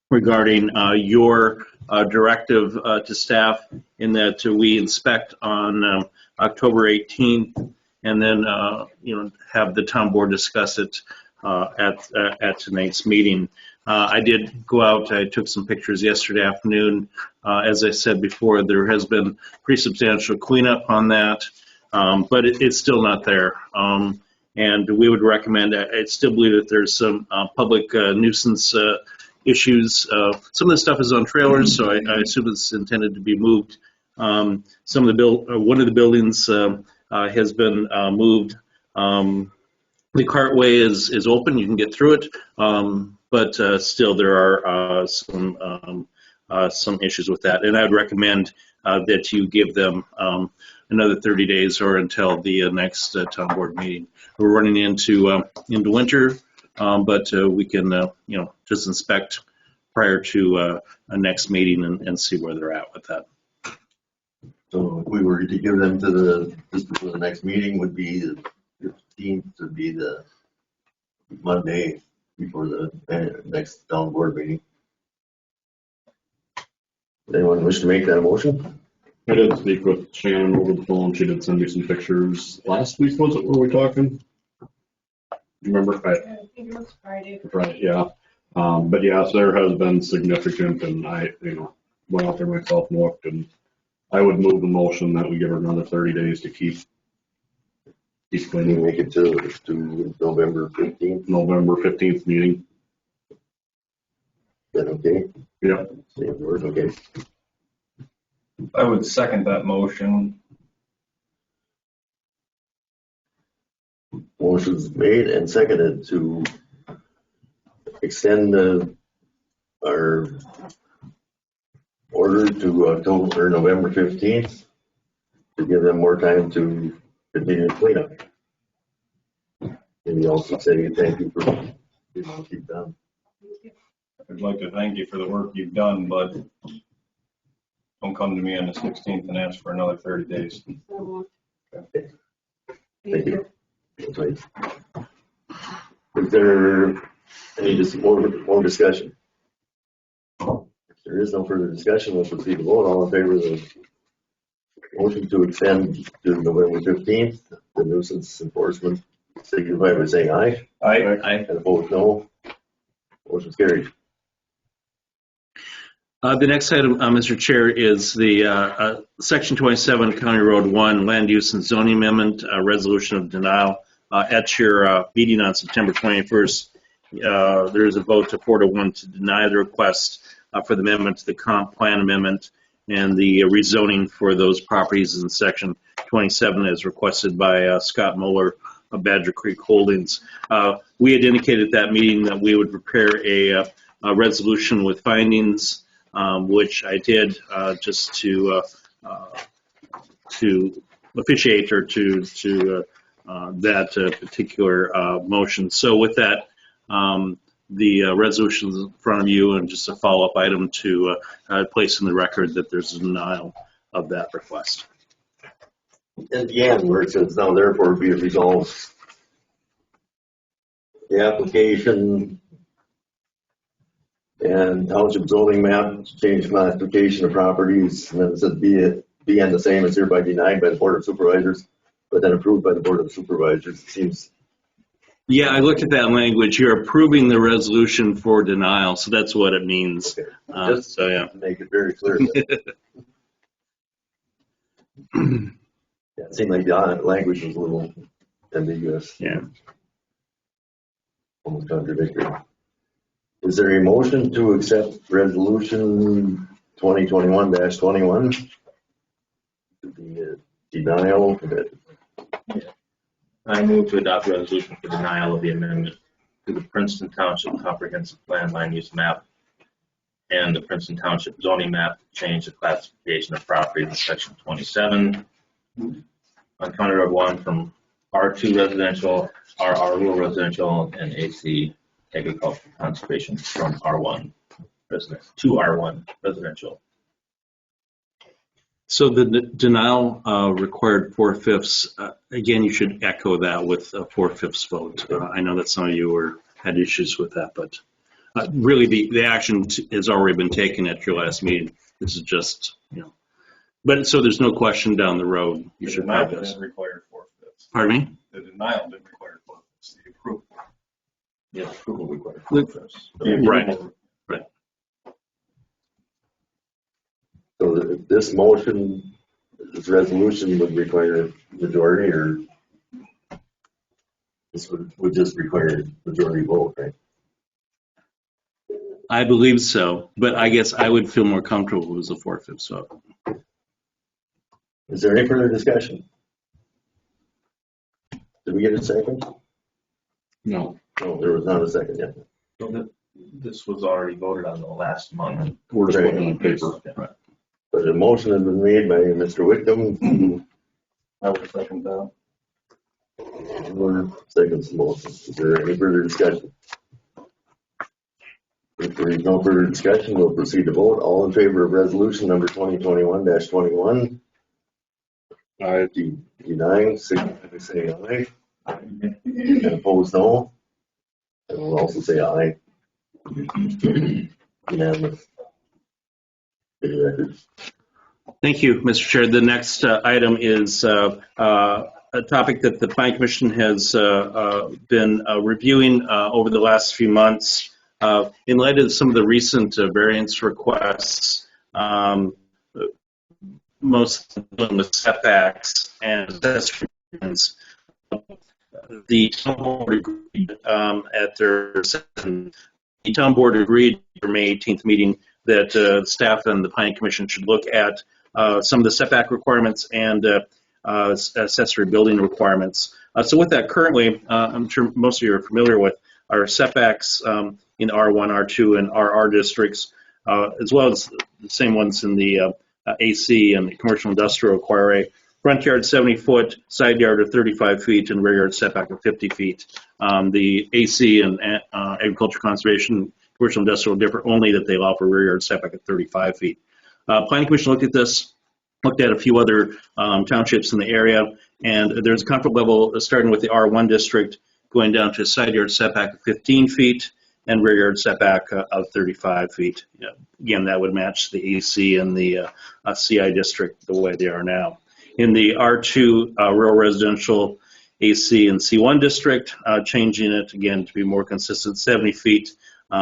regarding your directive to staff in that we inspect on October 18th and then have the town board discuss it at tonight's meeting. I did go out, I took some pictures yesterday afternoon. As I said before, there has been pretty substantial cleanup on that, but it's still not there. And we would recommend, I still believe that there's some public nuisance issues. Some of the stuff is on trailers, so I assume it's intended to be moved. One of the buildings has been moved. The cartway is open, you can get through it, but still there are some issues with that. And I would recommend that you give them another 30 days or until the next town board meeting. We're running into winter, but we can just inspect prior to a next meeting and see where they're at with that. So if we were to give them to just before the next meeting would be the 15th, would be the Monday before the next town board meeting. Anyone wish to make that a motion? I did speak with Shannon over the phone. She did send me some pictures. Last week, was it? Were we talking? You remember? I think it was Friday. Right, yeah. But yes, there has been significant, and I, went out there myself and looked, and I would move the motion that we give her another 30 days to keep Can you cleaning. make it to November 15th? November 15th meeting. Is that okay? Yeah. Same word, okay. I would second that motion. Motion's made and seconded to extend our order to November 15th to give them more time to continue to clean up. And you also say thank you for what you've done. I'd like to thank you for the work you've done, but don't come to me on the 16th and ask for another 30 days. Thank you. That's right. Is there any more discussion? If there is no further discussion, we'll proceed to vote. All in favor of the motion to extend to November 15th, the nuisance enforcement, signify by saying aye. Aye. And opposed, no. Motion's carried. The next item, Mr. Chair, is the Section 27 County Road 1 Land Use and Zoning Amendment Resolution of Denial. At your meeting on September 21st, there is a vote to 4-1 to deny the request for the amendment to the comp plan amendment and the rezoning for those properties in Section 27 as requested by Scott Mueller of Badger Creek Holdings. We had indicated at that meeting that we would prepare a resolution with findings, which I did just to officiate or to that particular motion. So with that, the resolution is in front of you and just a follow-up item to place in the record that there's a denial of that request. At the end where it says now therefore be it resolved, the application and township zoning map to change classification of properties, and then it says be and the same is hereby denied by the Board of Supervisors, but then approved by the Board of Supervisors. It seems. Yeah, I looked at that language. You're approving the resolution for denial, so that's what it means. Okay. Just so yeah. to make it very clear. Yeah, it seemed like the language was a little ambiguous. Yeah. almost contradictory. Is there a motion to accept resolution 2021-21? The denial of it. I move to adopt a resolution for denial of the amendment to the Princeton Township Comprehensive Plan Land Use Map and the Princeton Township zoning map to change the classification of property in section 27 on County Road 1 from R2 residential, RR rural residential, and AC agricultural conservation from R1 residential to R1 residential. So the denial required 4/5. Again, you should echo that with a 4/5 vote. I know that some of you had issues with that, but really the action has already been taken at your last meeting. This is just, but so there's no question down the road. You should have this. Required 4/5. Pardon me? The denial didn't require 4/5. The approval. The approval required 4/5. Right. So this motion, this resolution would require majority, or this would just require majority vote, right? I believe so, but I guess I would feel more comfortable if it was a 4/5 vote. Is there any further discussion? Did we get a second? No. No, there was not a second yet. This was already voted on the last month. We're just Right. putting it on paper. Right. But a motion has been made by Mr. Whitcomb. I would second that. Seconds the motion. Is there any further discussion? If there is no further discussion, we'll proceed to vote. All in favor of resolution number 2021-21? Denying, signify by saying aye. And opposed, no. And we'll also say aye. Unanimous. For the record. Thank you, Mr. Chair. The next item is a topic that the Planning Commission has been reviewing over the last few months. In light of some of the recent variance requests, most of them with setbacks and accessory buildings, the town board agreed at their session. The town board agreed at their May 18th meeting that staff and the Planning Commission should look at some of the setback requirements and accessory building requirements. So with that, currently, I'm sure most of you are familiar with our setbacks in R1, R2, and RR districts, as well as the same ones in the AC and the commercial industrial require a front yard 70 foot, side yard of 35 feet, and rear yard setback of 50 feet. The AC and agriculture conservation, commercial industrial differ only that they allow for rear yard setback at 35 feet. Planning Commission looked at this, looked at a few other townships in the area, and there's a comfort level starting with the R1 district going down to a side yard setback of 15 feet and rear yard setback of 35 feet. Again, that would match the AC and the CI district the way they are now. In the R2 rural residential AC and C1 district, changing it again to be more consistent, 70 feet,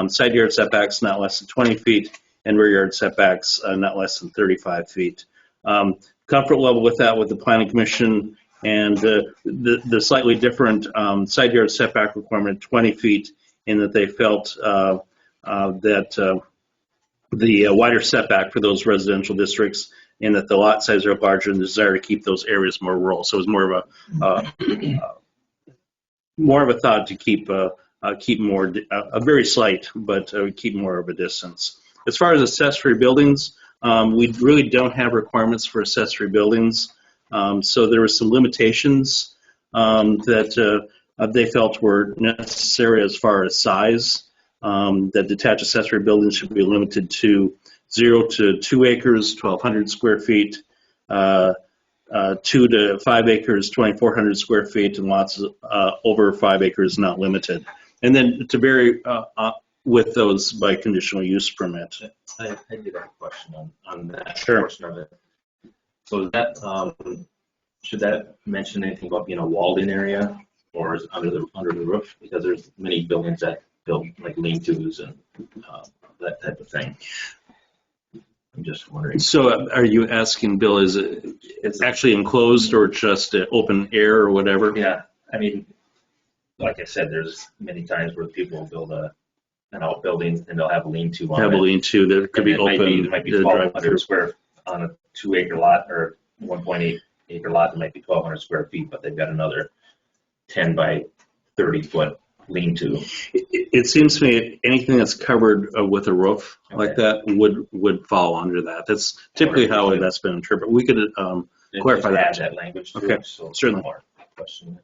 side yard setbacks not less than 20 feet, and rear yard setbacks not less than 35 feet. Comfort level with that with the Planning Commission, and the slightly different side yard setback requirement, 20 feet, in that they felt that the wider setback for those residential districts, and that the lot size are larger, and the desire to keep those areas more rural. So it was more of a thought to keep more, a very slight, but keep more of a distance. As far as accessory buildings, we really don't have requirements for accessory buildings. So there were some limitations that they felt were necessary as far as size. That detached accessory buildings should be limited to 0 to 2 acres, 1,200 square feet, 2 to 5 acres, 2,400 square feet, and lots over 5 acres not limited. And then to vary with those by conditional use permit. I did have a question on that Sure. portion of it. So is that, should that mention anything about being a walled-in area, or is it under the roof? Because there's many buildings that build like lean-tos and that type of thing. I'm just wondering. So are you asking, Bill, is it actually enclosed or just open air or whatever? Yeah, I mean, like I said, there's many times where people will build an outbuilding and they'll have a lean-to on Have a it. lean-to that could And be it might open. It might be to drive 1,200 through. square on a 2-acre lot or 1.8 acre lot. It might be 1,200 square feet, but they've got another 10 by 30 foot lean-to. It seems to me anything that's covered with a roof like Okay. that would fall under that. That's typically how that's been interpreted. We could clarify Just add that. that language to Okay, it, so certainly. more question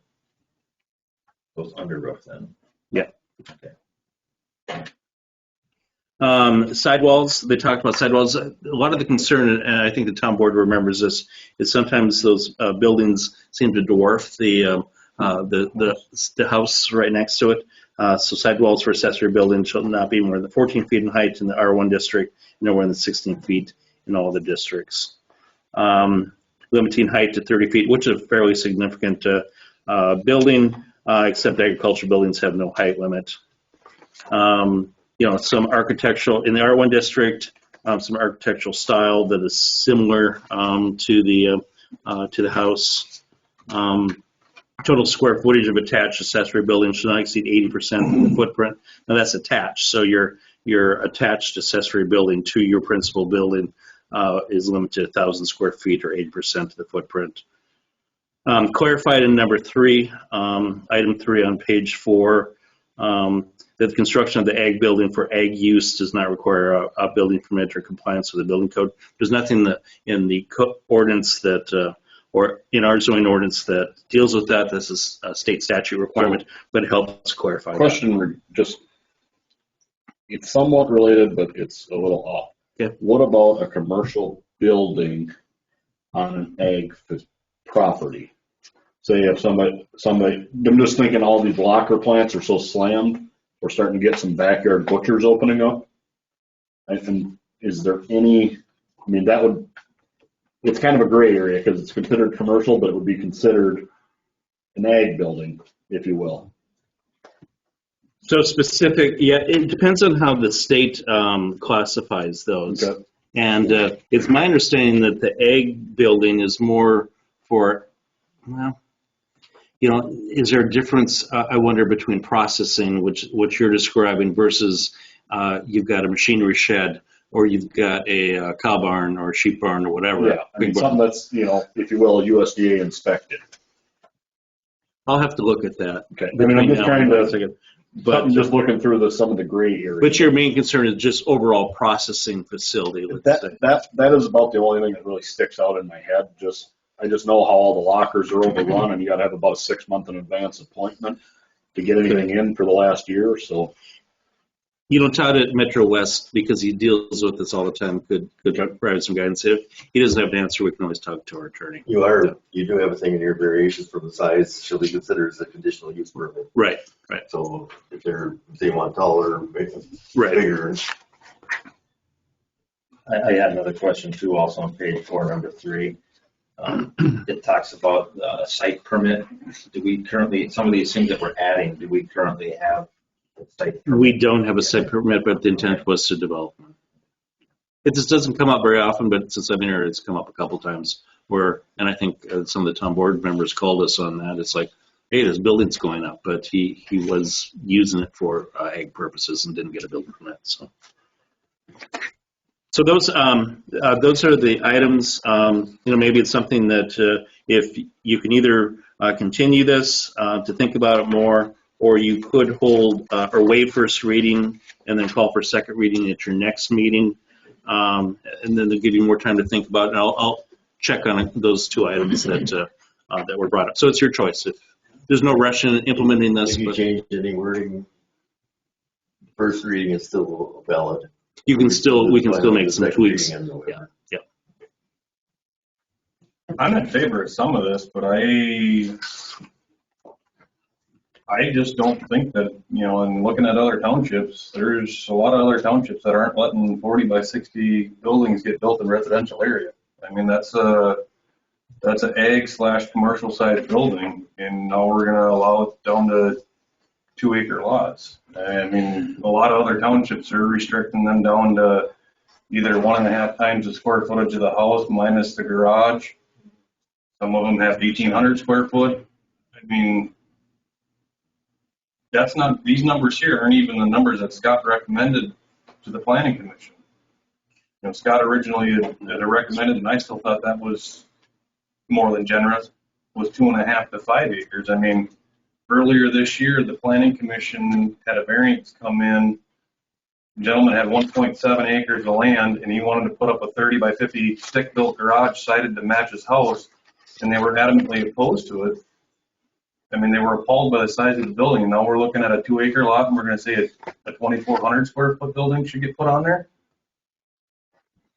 goes under roof then. Yeah. Okay. Sidewalls, they talked about sidewalls. A lot of the concern, and I think the town board remembers this, is sometimes those buildings seem to dwarf the house right next to it. So sidewalls for accessory buildings shall not be more than 14 feet in height in the R1 district, no more than 16 feet in all the districts. Limiting height to 30 feet, which is a fairly significant building, except agricultural buildings have no height limit. Some architectural, in the R1 district, some architectural style that is similar to the house. Total square footage of attached accessory buildings should not exceed 80% of the footprint. Now that's attached, so your attached accessory building to your principal building is limited to 1,000 square feet or 80% of the footprint. Clarified in number 3, item 3 on page 4, that the construction of the ag building for ag use does not require a building permit or compliance with the building code. There's nothing in the ordinance that, or in our zoning ordinance that deals with that. This is a state statute requirement, but it helps clarify that. Question, just, it's somewhat related, but it's a little off. Okay. What about a commercial building on an ag property? Say if somebody, I'm just thinking all these locker plants are so slammed, we're starting to get some backyard butchers opening up. And is there any, it's kind of a gray area because it's considered commercial, but it would be considered an ag building, if you will. So specific, yeah, it depends on how the state classifies those. Okay. And it's my understanding that the ag building is more for, well, is there a difference, I wonder, between processing, which you're describing, versus you've got a machinery shed, or you've got a cow barn or a sheep barn or whatever. Yeah, something that's, if you will, USDA inspected. I'll have to look at that. Okay. I'm just trying to, but I'm just looking through some of the gray areas. But your main concern is just overall processing facility. That is about the only thing that really sticks out in my head. I just know how all the lockers are overrun, and you got to have about a 6-month in advance appointment to get anything in for the last year. So, Todd at Metro West, because he deals with this all the time, could provide some guidance. If he doesn't have an answer, we can always talk to our attorney. You do have a thing in your variations from the size shall be considered as a conditional use permit. Right. So if they want taller, bigger. I had another question too, also on page 4, number 3. It talks about site permit. Do we currently, some of these things that we're adding, do we currently have a site permit? We don't have a site permit, but the intent was to develop one. It just doesn't come up very often, but since I've been here, it's come up a couple times and I think some of the town board members called us on that. It's like, hey, this building's going up, but he was using it for ag purposes and didn't get a building permit. So those are the items. Maybe it's something that if you can either continue this to think about it more, or you could hold or waive first reading and then call for second reading at your next meeting, and then they'll give you more time to think about it. And I'll check on those 2 items that were brought up. So it's your choice. If there's no rush in implementing this, If you change any wording, first reading is still valid. we can still make some tweaks. Yeah. I'm in favor of some of this, but I just don't think that, in looking at other townships, there's a lot of other townships that aren't letting 40 by 60 buildings get built in residential area. That's an ag/commercial size building, and now we're going to allow it down to 2-acre lots. A lot of other townships are restricting them down to either 1.5 times the square footage of the house minus the garage. Some of them have 1,800 square foot. that's not, these numbers here aren't even the numbers that Scott recommended to the planning commission. You know, Scott originally had recommended, and I still thought that was more than generous, was 2.5 to 5 acres. I mean, earlier this year, the planning commission had a variance come in. The gentleman had 1.7 acres of land, and he wanted to put up a 30 by 50 stick-built garage sited to match his house, and they were adamantly opposed to it. I mean, they were appalled by the size of the building, and now we're looking at a 2-acre lot, and we're going to say a 2,400 square foot building should get put on there.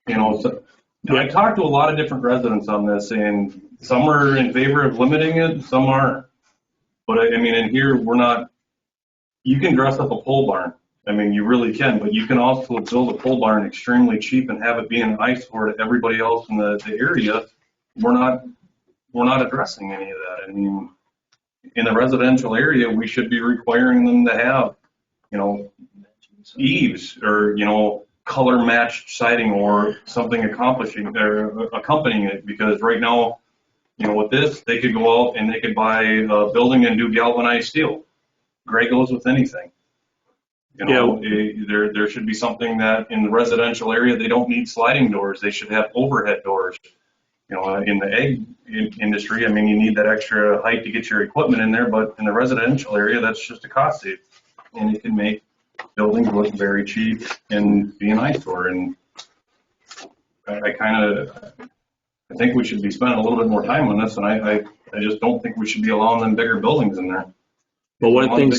You know, so I talked to a lot of different residents on this, and some are in favor of limiting it, some aren't. But I mean, in here, we're not, you can dress up a pole barn. I mean, you really can, but you can also build a pole barn extremely cheap and have it be an eyesore to everybody else in the area. We're not addressing any of that. I mean, in the residential area, we should be requiring them to have, you know, eaves or, you know, color matched siding or something accompanying it, because right now, you know, with this, they could go out and they could buy a building and do galvanized steel. Gray goes with anything. You know, there should be something that in the residential area, they don't need sliding doors. They should have overhead doors. You know, in the egg industry, I mean, you need that extra height to get your equipment in there, but in the residential area, that's just a cost save. And it can make buildings look very cheap and be an eyesore. And I think we should be spending a little bit more time on this, and I just don't think we should be allowing them bigger buildings in there. Well, one thing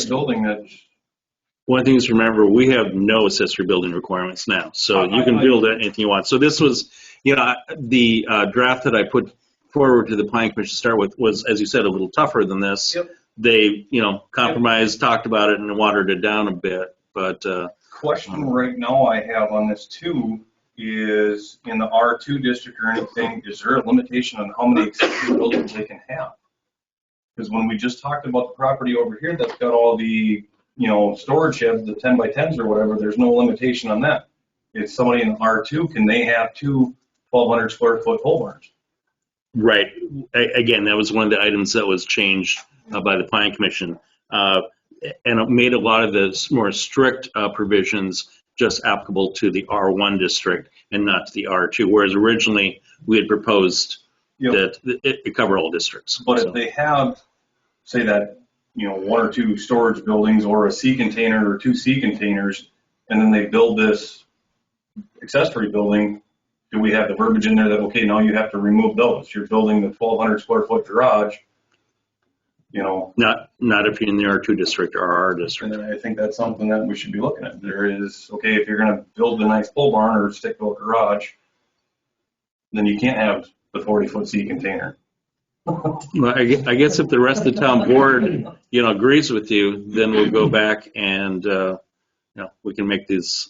to remember, we have no accessory building requirements now, so you can build anything you want. So this was, you know, the draft that I put forward to the planning commission to start with was, as you said, a little tougher than this. Yep. They, you know, compromised, talked about it, and watered it down a bit. But question right now I have on this too is, in the R2 district or anything, is there a limitation on how many accessory buildings they can have? Because when we just talked about the property over here that's got all the, you know, storage sheds, the 10 by 10s or whatever, there's no limitation on that. If somebody in R2, can they have 2 1,200 square foot pole barns? Right. Again, that was one of the items that was changed by the planning commission. And it made a lot of the more strict provisions just applicable to the R1 district and not to the R2, whereas originally we had proposed that it cover all districts. But if they have, say that, you know, 1 or 2 storage buildings or a sea container or 2 sea containers, and then they build this accessory building, do we have the verbiage in there that, okay, now you have to remove those? You're building the 1,200 square foot garage, you know. Not if you're in the R2 district or R district. And I think that's something that we should be looking at. There is, okay, if you're going to build a nice pole barn or stick-built garage, then you can't have the 40-foot sea container. Well, I guess if the rest of the town board, you know, agrees with you, then we'll go back and, you know, we can make these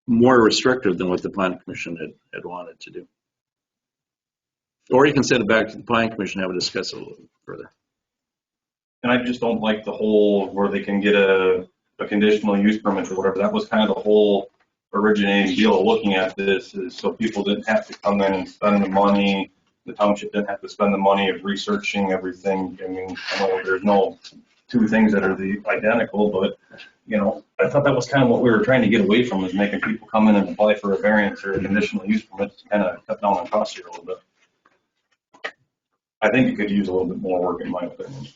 more restrictive than what the planning commission had wanted to do. Or you can send it back to the planning commission and have a discuss it a little further. And I just don't like the whole where they can get a conditional use permit or whatever. That was kind of the whole originating deal of looking at this, is so people didn't have to come in and spend the money. The township didn't have to spend the money of researching everything. I mean, I know there's no 2 things that are identical, but, you know, I thought that was kind of what we were trying to get away from, is making people come in and apply for a variance or a conditional use permit to kind of cut down on costs here a little bit. I think it could use a little bit more work, in my opinion.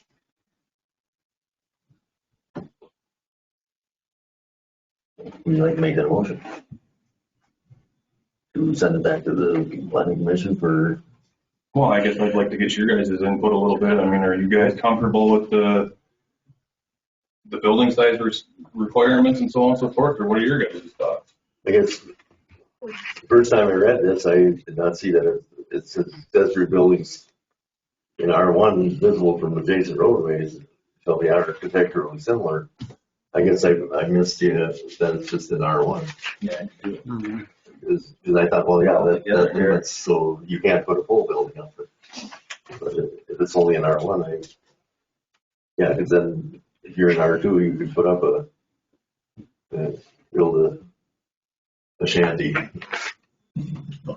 Would you like to make that motion? To send it back to the planning commission for? Well, I guess I'd like to get your guys' input a little bit. I mean, are you guys comfortable with the building size requirements and so on and so forth, or what are your guys' thoughts? I guess the first time I read this, I did not see that it says accessory buildings in R1 visible from adjacent roadways shall be architecturally similar. I guess I missed that it's just in R1. Yeah. Because I thought, well, yeah, that's so you can't put a pole building up. But if it's only in R1, because then if you're in R2, you could put up build a shanty.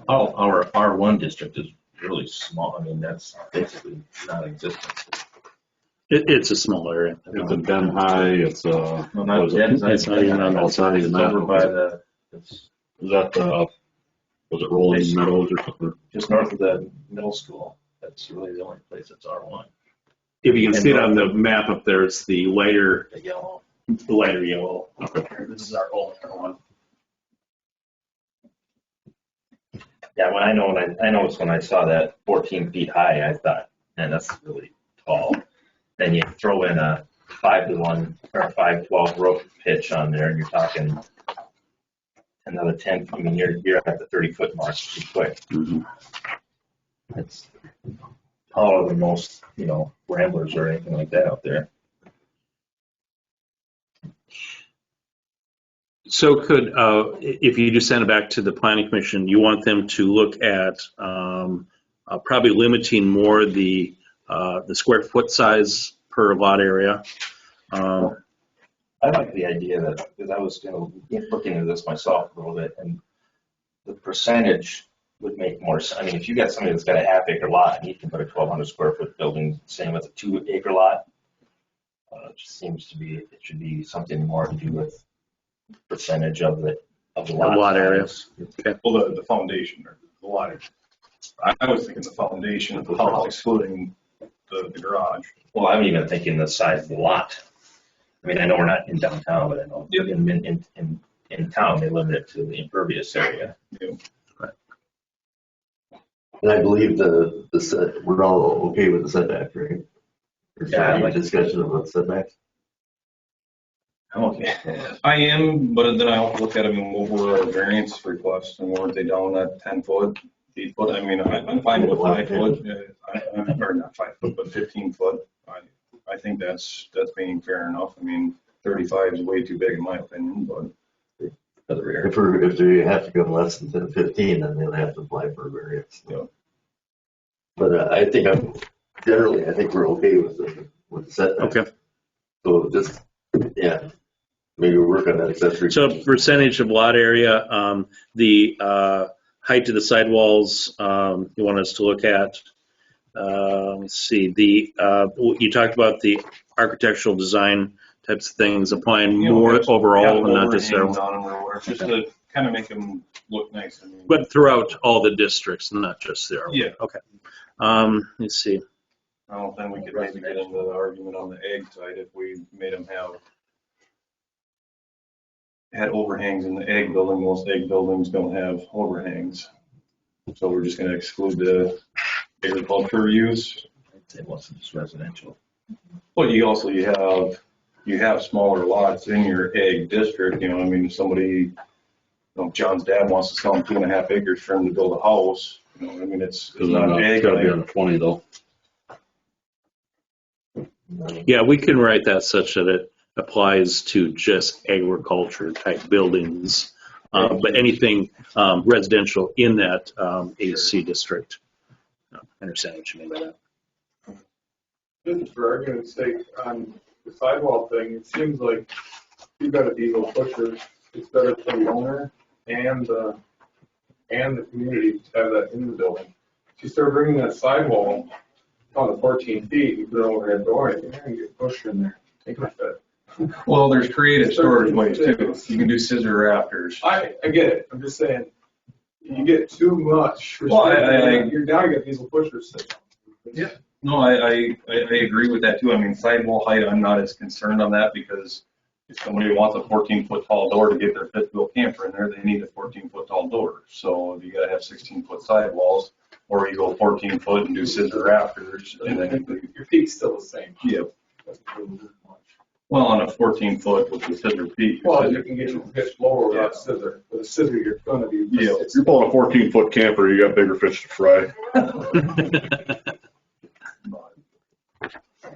Our R1 district is really small. I mean, that's basically non-existent. It's a small area. It's a den high, it's a. No, not den, It's not even on that outside of the It's map. over by the, it's Is that, was it Rolling Meadows or something? just north of the middle school. That's really the only place that's R1. If you can see it on the map up there, it's the lighter The yellow. yellow. This is our old one. Yeah, when I noticed when I saw that 14 feet high, I thought, man, that's really tall. Then you throw in a 5-to-1 or 5-12 rope pitch on there, and you're talking another 10. I mean, you're at the 30-foot mark pretty quick. Mm-hmm. It's taller than most, ramblers or anything like that out there. So could, if you just send it back to the planning commission, you want them to look at probably limiting more the square foot size per lot area. I like the idea that, because I was looking at this myself a little bit, and the percentage would make more sense. I mean, if you got somebody that's got a half-acre lot and you can put a 1,200 square foot building, same with a 2-acre lot, it just seems to be, it should be something more to do with percentage of the lot area. Okay. Well, the foundation, or the lot. I was thinking the foundation of the house, excluding the garage. Well, I'm even thinking the size of the lot. I mean, I know we're not in downtown, but I know in town they limit it to the impervious area. Yeah. And I believe we're all okay with the setback, right? Or is there any discussion about setbacks? I'm okay. I am, but then I also look at them and what were our variance requests, and weren't they down at 10 foot, 8 foot? I mean, I'm fine with 5 foot, or not 5 foot, but 15 foot. I think that's being fair enough. I mean, 35 is way too big in my opinion, but. If they have to go less than 15, then they'll have to apply for a variance. Yeah. But I think we're okay with the setback. Okay. So just, maybe work on that accessory. So percentage of lot area, the height of the sidewalls, you want us to look at. Let's see, you talked about the architectural design types of things, applying more overall and not just just to kind of make them look nice. I mean, but throughout all the districts, not just there. Yeah. Okay. Let's see. Well, then we could maybe get into the argument on the egg side if we made them had overhangs in the egg building. Most egg buildings don't have overhangs. So we're just going to exclude the agriculture use. I'd say most of it's residential. But you have smaller lots in your egg district. I mean, if somebody, John's dad wants to sell him 2.5 acres for him to build a house. I mean, it's not egg. It's gotta be under 20 though. Yeah, we can write that such that it applies to just agriculture type buildings, but anything residential in that AC district. I understand what you mean by that. Just for argument's sake, on the sidewall thing, it seems like if you've got a diesel pusher, it's better for the owner and the community to have that in the building. If you start bringing that sidewall on the 14 feet, you put an overhead door, you're going to get pushed in there. Take a fit. Well, there's creative storage ways too. You can do scissor rafters. I get it. I'm just saying, you get too much. Well, You're now you got diesel pushers sitting. Yeah. No, I agree with that too. I mean, sidewall height, I'm not as concerned on that because if somebody wants a 14-foot tall door to get their fifth wheel camper in there, they need a 14-foot tall door. So you got to have 16-foot sidewalls, or you go 14 foot and do scissor rafters. And then Your peak's still the same. Yeah. Well, on a 14-foot with the scissor peak. Well, you can get your pitch lower without scissor. With a scissor, you're going to be. Yeah. If you're pulling a 14-foot camper, you got bigger fish to fry.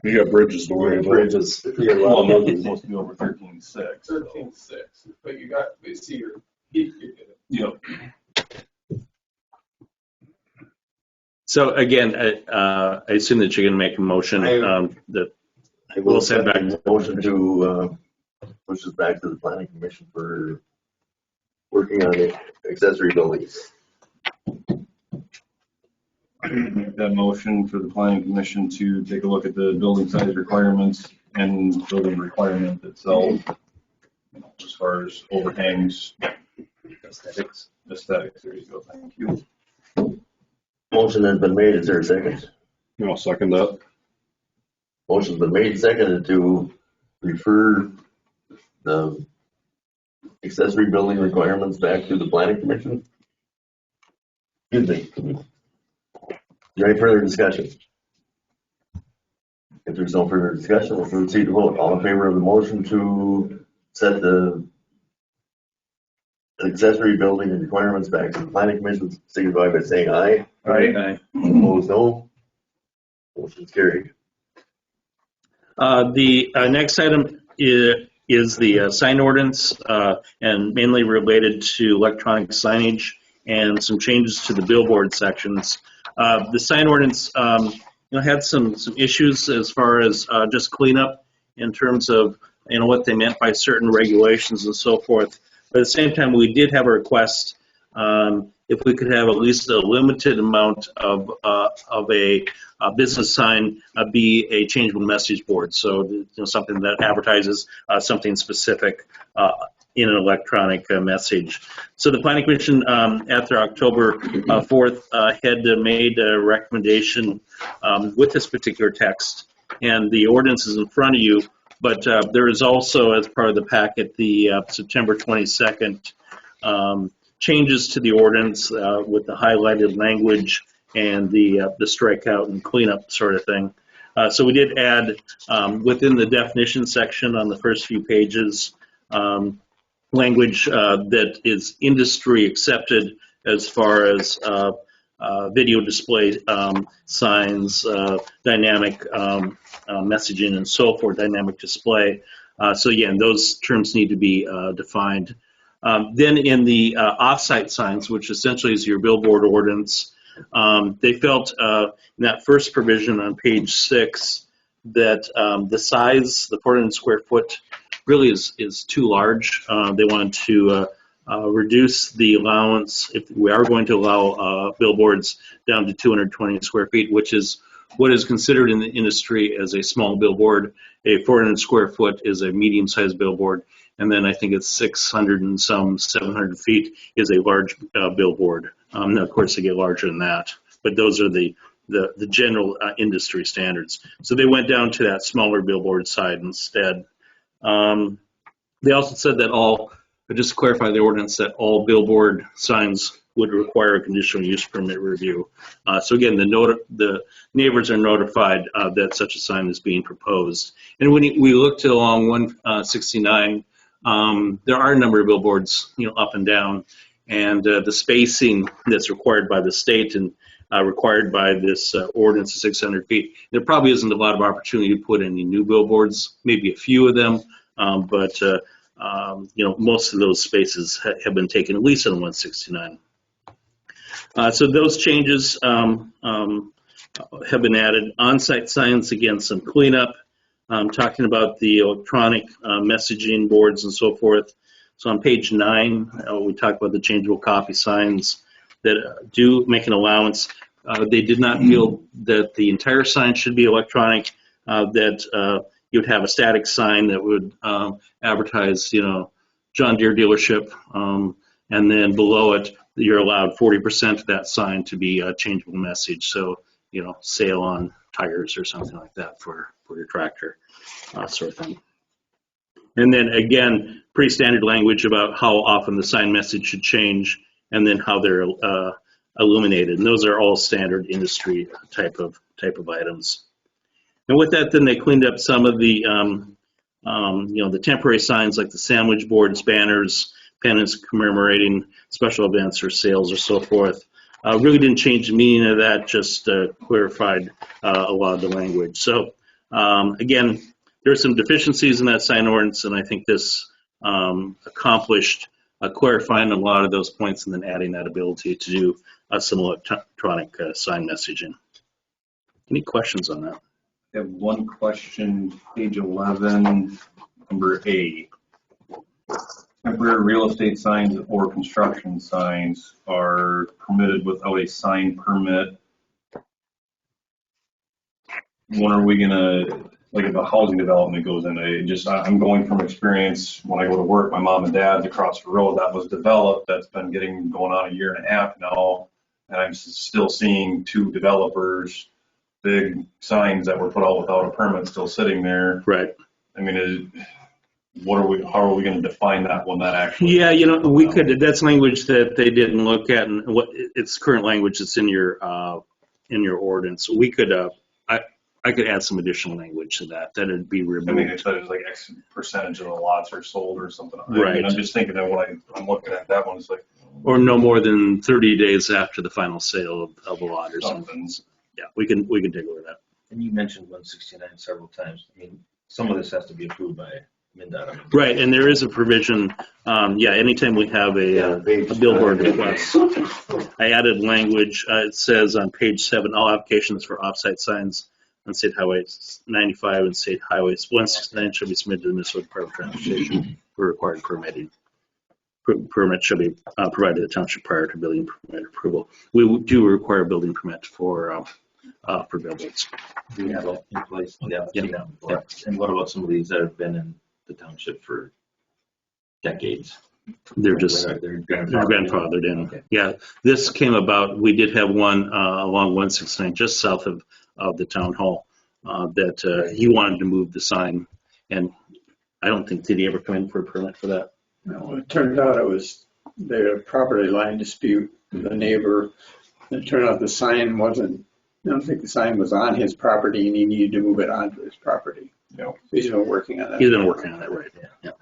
You got bridges to worry about. Bridges. Well, nothing's supposed to be over 13.6. 13.6, but you see your peak, you get it. Yep. So again, I assume that you're going to make a motion that I will send back a motion to push this back to the planning commission for working on the accessory buildings. Make that motion for the planning commission to take a look at the building size requirements and building requirement itself, as far as overhangs, aesthetics. There you go. Thank you. Motion has been made. Is there a second? I'll second that. Motion's been made and seconded to refer the accessory building requirements back to the planning commission. Excuse me. Is there any further discussion? If there's no further discussion, we'll proceed to vote. All in favor of the motion to set the accessory building requirements back to the planning commission, signify by saying aye. Aye. Opposed, no. Motion's carried. The next item is the sign ordinance, and mainly related to electronic signage and some changes to the billboard sections. The sign ordinance had some issues as far as just cleanup in terms of what they meant by certain regulations and so forth. But at the same time, we did have a request if we could have at least a limited amount of a business sign be a changeable message board. So something that advertises something specific in an electronic message. So the Planning Commission at their October 4th had made a recommendation with this particular text, and the ordinance is in front of you. But there is also, as part of the packet, the September 22nd changes to the ordinance with the highlighted language and the strikeout and cleanup sort of thing. So we did add within the definition section on the first few pages language that is industry accepted as far as video display signs, dynamic messaging and so forth, dynamic display. So again, those terms need to be defined. Then in the off-site signs, which essentially is your billboard ordinance, they felt in that first provision on page 6 that the size, the 400 square foot, really is too large. They wanted to reduce the allowance, if we are going to allow billboards, down to 220 square feet, which is what is considered in the industry as a small billboard. A 400 square foot is a medium-sized billboard, and then I think it's 600 and some 700 feet is a large billboard. Now, of course, they get larger than that, but those are the general industry standards. So they went down to that smaller billboard side instead. They also said that just to clarify the ordinance, that all billboard signs would require a conditional use permit review. So again, the neighbors are notified that such a sign is being proposed. And when we looked along 169, there are a number of billboards, up and down, and the spacing that's required by the state and required by this ordinance of 600 feet. There probably isn't a lot of opportunity to put any new billboards, maybe a few of them, but most of those spaces have been taken, at least on 169. So those changes have been added. On-site signs, again, some cleanup. Talking about the electronic messaging boards and so forth. So on page 9, we talk about the changeable copy signs that do make an allowance. They did not feel that the entire sign should be electronic, that you would have a static sign that would advertise, John Deere dealership, and then below it, you're allowed 40% of that sign to be a changeable message. So, sale on tires or something like that for your tractor, sort of thing. And then again, pretty standard language about how often the sign message should change, and then how they're illuminated. And those are all standard industry type of items. And with that, then they cleaned up some of the, the temporary signs like the sandwich boards, banners, pennants commemorating special events or sales or so forth. Really didn't change the meaning of that, just clarified a lot of the language. So again, there are some deficiencies in that sign ordinance, and I think this accomplished clarifying a lot of those points and then adding that ability to do some electronic sign messaging. Any questions on that? I have one question, page 11, number A. Temporary real estate signs or construction signs are permitted without a sign permit when are we gonna, like if a housing development goes in, I'm going from experience, when I go to work, my mom and dad's across the road, that was developed, that's been going on a year and a half now. And I'm still seeing 2 developers, big signs that were put out without a permit still sitting there. Right. I mean, how are we gonna define that when that actually? Yeah, we could, that's language that they didn't look at, and it's current language that's in your ordinance. We could, I could add some additional language to that. That'd be removed. I mean, it said it was like X percentage of the lots are sold or something. Right. I mean, I'm just thinking that when I'm looking at that one, it's like. Or no more than 30 days after the final sale of a lot or something. Yeah, we can take a look at that. And you mentioned 169 several times. I mean, some of this has to be approved by MnDOT. Right, and there is a provision, anytime we have a billboard request. I added language, it says on page 7, all applications for off-site signs on state highways 95 and state highways 169 shall be submitted to the Minnesota Department of Transportation for required permitting. Permit shall be provided to the township prior to building permit approval. We do require a building permit for billboards. Do we have that in place? Yeah. Yeah. And what about some of these that have been in the township for decades? They're just They're grandfathered in. Okay. Yeah, this came about. We did have one along 169, just south of the town hall, that he wanted to move the sign, and I don't think did he ever come in for a permit for that. No, it turned out it was their property line dispute with the neighbor. It turned out the sign wasn't, I don't think the sign was on his property and he needed to move it onto his property. No. So he's been working on that. He's been working on that, right? Yeah.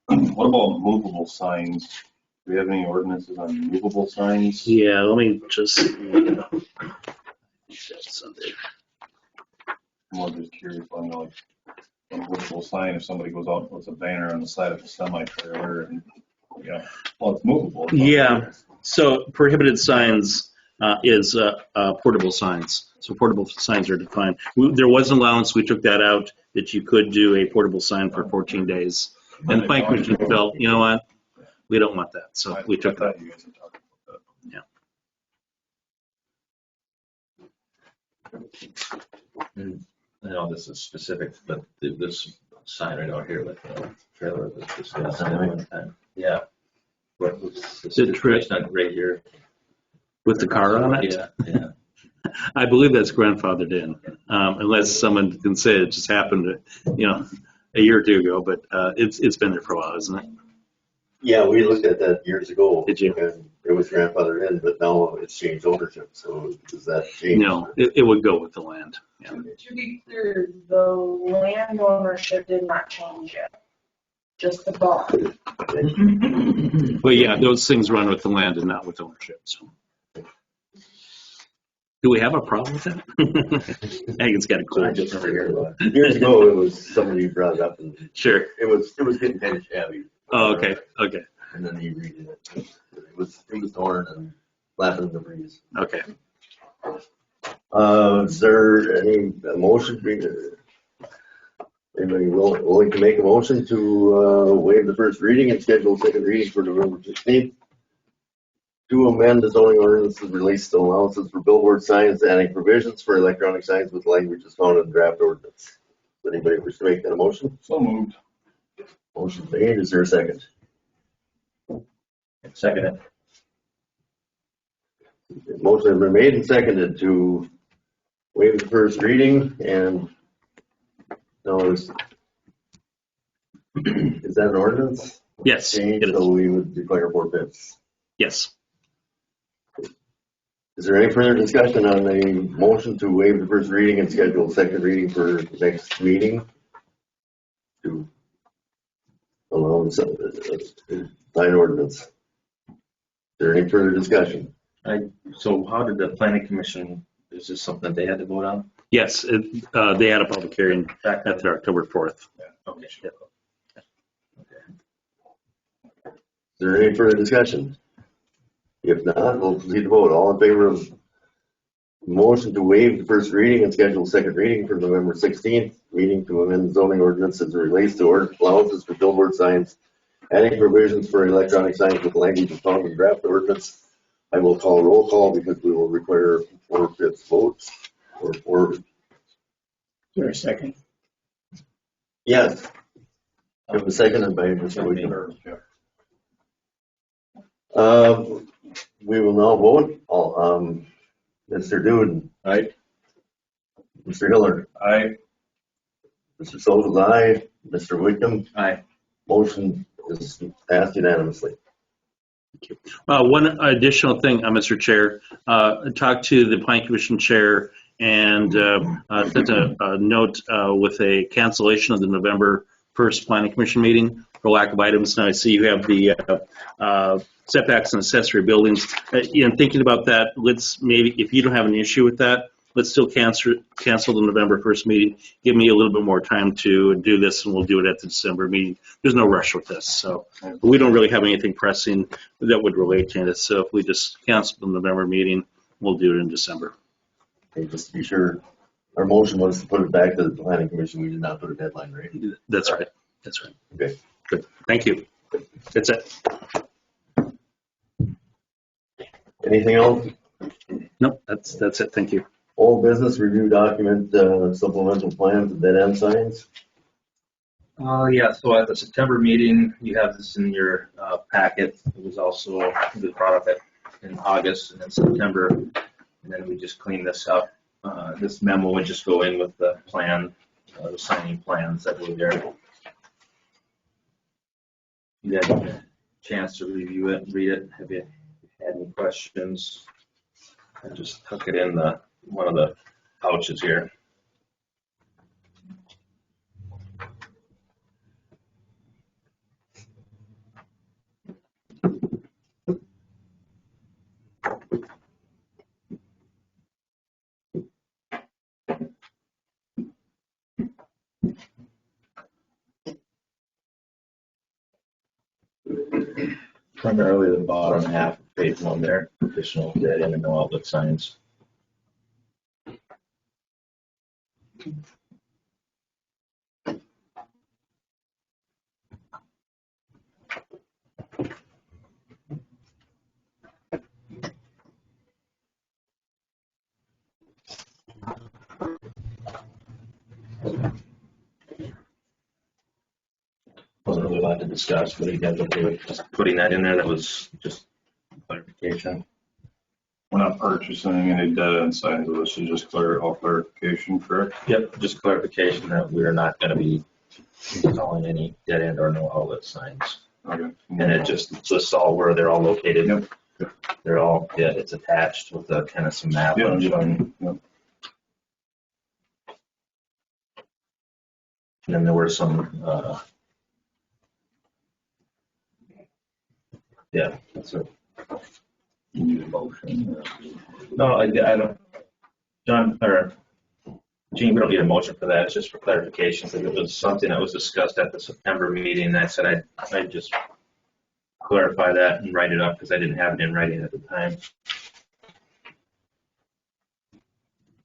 What about movable signs? Do we have any ordinances on movable signs? Yeah, let me just. Sunday. I'm just curious on like a movable sign, if somebody goes out and puts a banner on the side of a semi-trailer and, well, it's movable. Yeah, so prohibited signs is portable signs. So portable signs are defined. There was an allowance, we took that out, that you could do a portable sign for 14 days. And the planning commission felt, you know what, we don't want that, so we took that. You guys are talking about that. Yeah. And I know this is specific, but this sign right out here with the trailer was discussed at one time. Yeah. What was the situation on right here? With the car on it? Yeah. I believe that's grandfathered in, unless someone can say it just happened, a year or two ago, but it's been there for a while, isn't it? Yeah, we looked at that years ago. Did you? And it was grandfathered in, but now it's changed ownership, so does that change? No, it would go with the land. Yeah. To be clear, the land ownership did not change yet, just the bond. But yeah, those things run with the land and not with ownership, so. Do we have a problem with that? I think it's got a cool. Years ago, it was somebody brought it up and Sure. it was getting kind of shabby. Oh, okay. And then he redid it. It was torn and flapping in the breeze. Okay. Is there any motion? Anybody willing to make a motion to waive the first reading and schedule second reading for November 16th? To amend the zoning ordinances, release the allowances for billboard signs, adding provisions for electronic signs with language as found in the draft ordinance. Does anybody wish to make that a motion? So moved. Motion made. Is there a second? Second it. Motion has been made and seconded to waive the first reading, and now is that an ordinance? Yes. Change, so we would declare forfeits. Yes. Is there any further discussion on the motion to waive the first reading and schedule the second reading for next meeting? To allow sign ordinance. Is there any further discussion? So how did the planning commission, is this something that they had to vote on? Yes, they had a public hearing at their October 4th. Okay. Yeah. Is there any further discussion? If not, we'll proceed to vote. All in favor of motion to waive the first reading and schedule second reading for November 16th, meeting to amend the zoning ordinance as it relates to allowances for billboard signs, adding provisions for electronic signs with language found in draft ordinance. I will call roll call because we will require 4/5 votes or 4 second? Yes. It was seconded by Mr. Wickham. We will now vote. Mr. Duden. Aye. Mr. Hiller. Aye. Mr. Soltis, aye. Mr. Wickham. Aye. Motion is passed unanimously. One additional thing, Mr. Chair, talked to the Plan Commission Chair and sent a note with a cancellation of the November 1st Planning Commission meeting for lack of items. Now I see you have the setbacks and accessory buildings. Thinking about that, let's maybe, if you don't have an issue with that, let's still cancel the November 1st meeting. Give me a little bit more time to do this, and we'll do it at the December meeting. There's no rush with this, so we don't really have anything pressing that would relate to this. So if we just cancel the November meeting, we'll do it in December. Okay, just to be sure, our motion was to put it back to the planning commission. We did not put a deadline, right? That's right. That's right. Okay. Good. Thank you. That's it. Anything else? No, that's it. Thank you. Old business review document, supplemental plans and dead end signs. Yeah, so at the September meeting, you have this in your packet. It was also brought up in August and in September, and then we just cleaned this up. This memo would just go in with the plan, the signing plans that were there. You had a chance to review it and read it. Have you had any questions? I just took it in one of the pouches here. Primarily the bottom half of page 1 there, additional dead end and no outlet signs. Wasn't really a lot to discuss, but you guys okay with just putting that in there? That was just clarification. We're not purchasing any dead end signs, this is just all clarification, correct? Yep, just clarification that we're not going to be installing any dead end or no outlet signs. Okay. And it just lists all where they're all located. Yep. They're all, yeah, it's attached with kind of some map. Yep. Showing. Yep. And then there were some, yeah, that's it. You need a motion? No, I don't. John, or Gene, we don't need a motion for that. It's just for clarification, because it was something that was discussed at the September meeting. And I said I'd just clarify that and write it up because I didn't have it in writing at the time.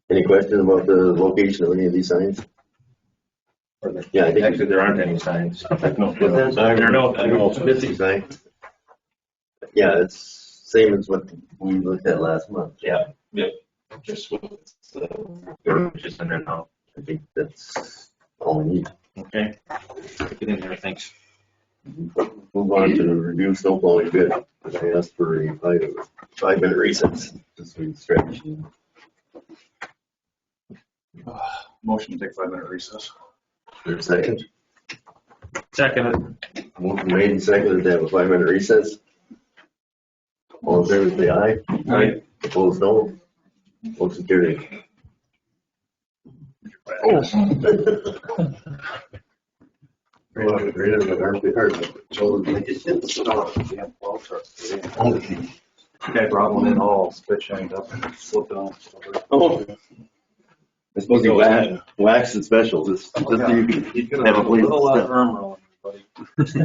Any questions about the location of any of these signs? Yeah, I think Actually, there aren't any signs. no. There are no missing signs. Yeah, it's same as what we looked at last month. Yeah, just with the just in there now. I think that's all we need. Okay. Get in there, thanks. Move on to review snowplowing bid. I asked for a 5-minute recess, just we stretch. Motion to take 5-minute recess. There's a second. Second. Motion made and seconded to have a 5-minute recess. All in favor, say aye. Aye. Opposed, no. Motion carried. Oh. I brought one in all spit shined up and slipped it on. Oh. It's supposed to be wax and specials. It's just so you can have a place.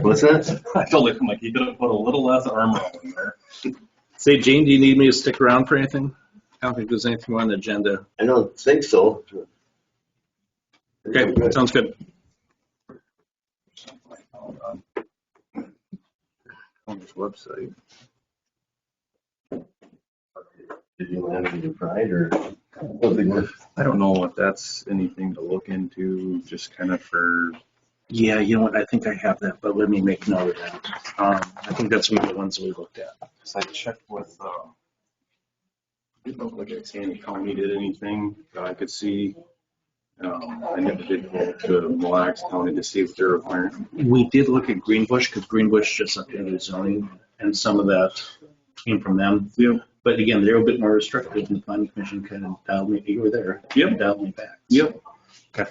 What's that? I told him, like, you could have put a little less armor in there. Say, Gene, do you need me to stick around for anything? I don't think there's anything on the agenda. I don't think so. Okay, sounds good. On this website. Did you land any pride or something worth? I don't know if that's anything to look into, just kind of for, Yeah, you know what, I think I have that, but let me make note of that. I think that's one of the ones we looked at. because I checked with, it looked like Sandy County did anything that I could see. I never did go to Mille Lacs County to see if they're requiring. We did look at Greenbush, because Greenbush just updated zoning, and some of that came from them. Yep. But again, they're a bit more restrictive, and the planning commission kind of dialed me, you were there. Yep. Dialed me back. Yep. Okay.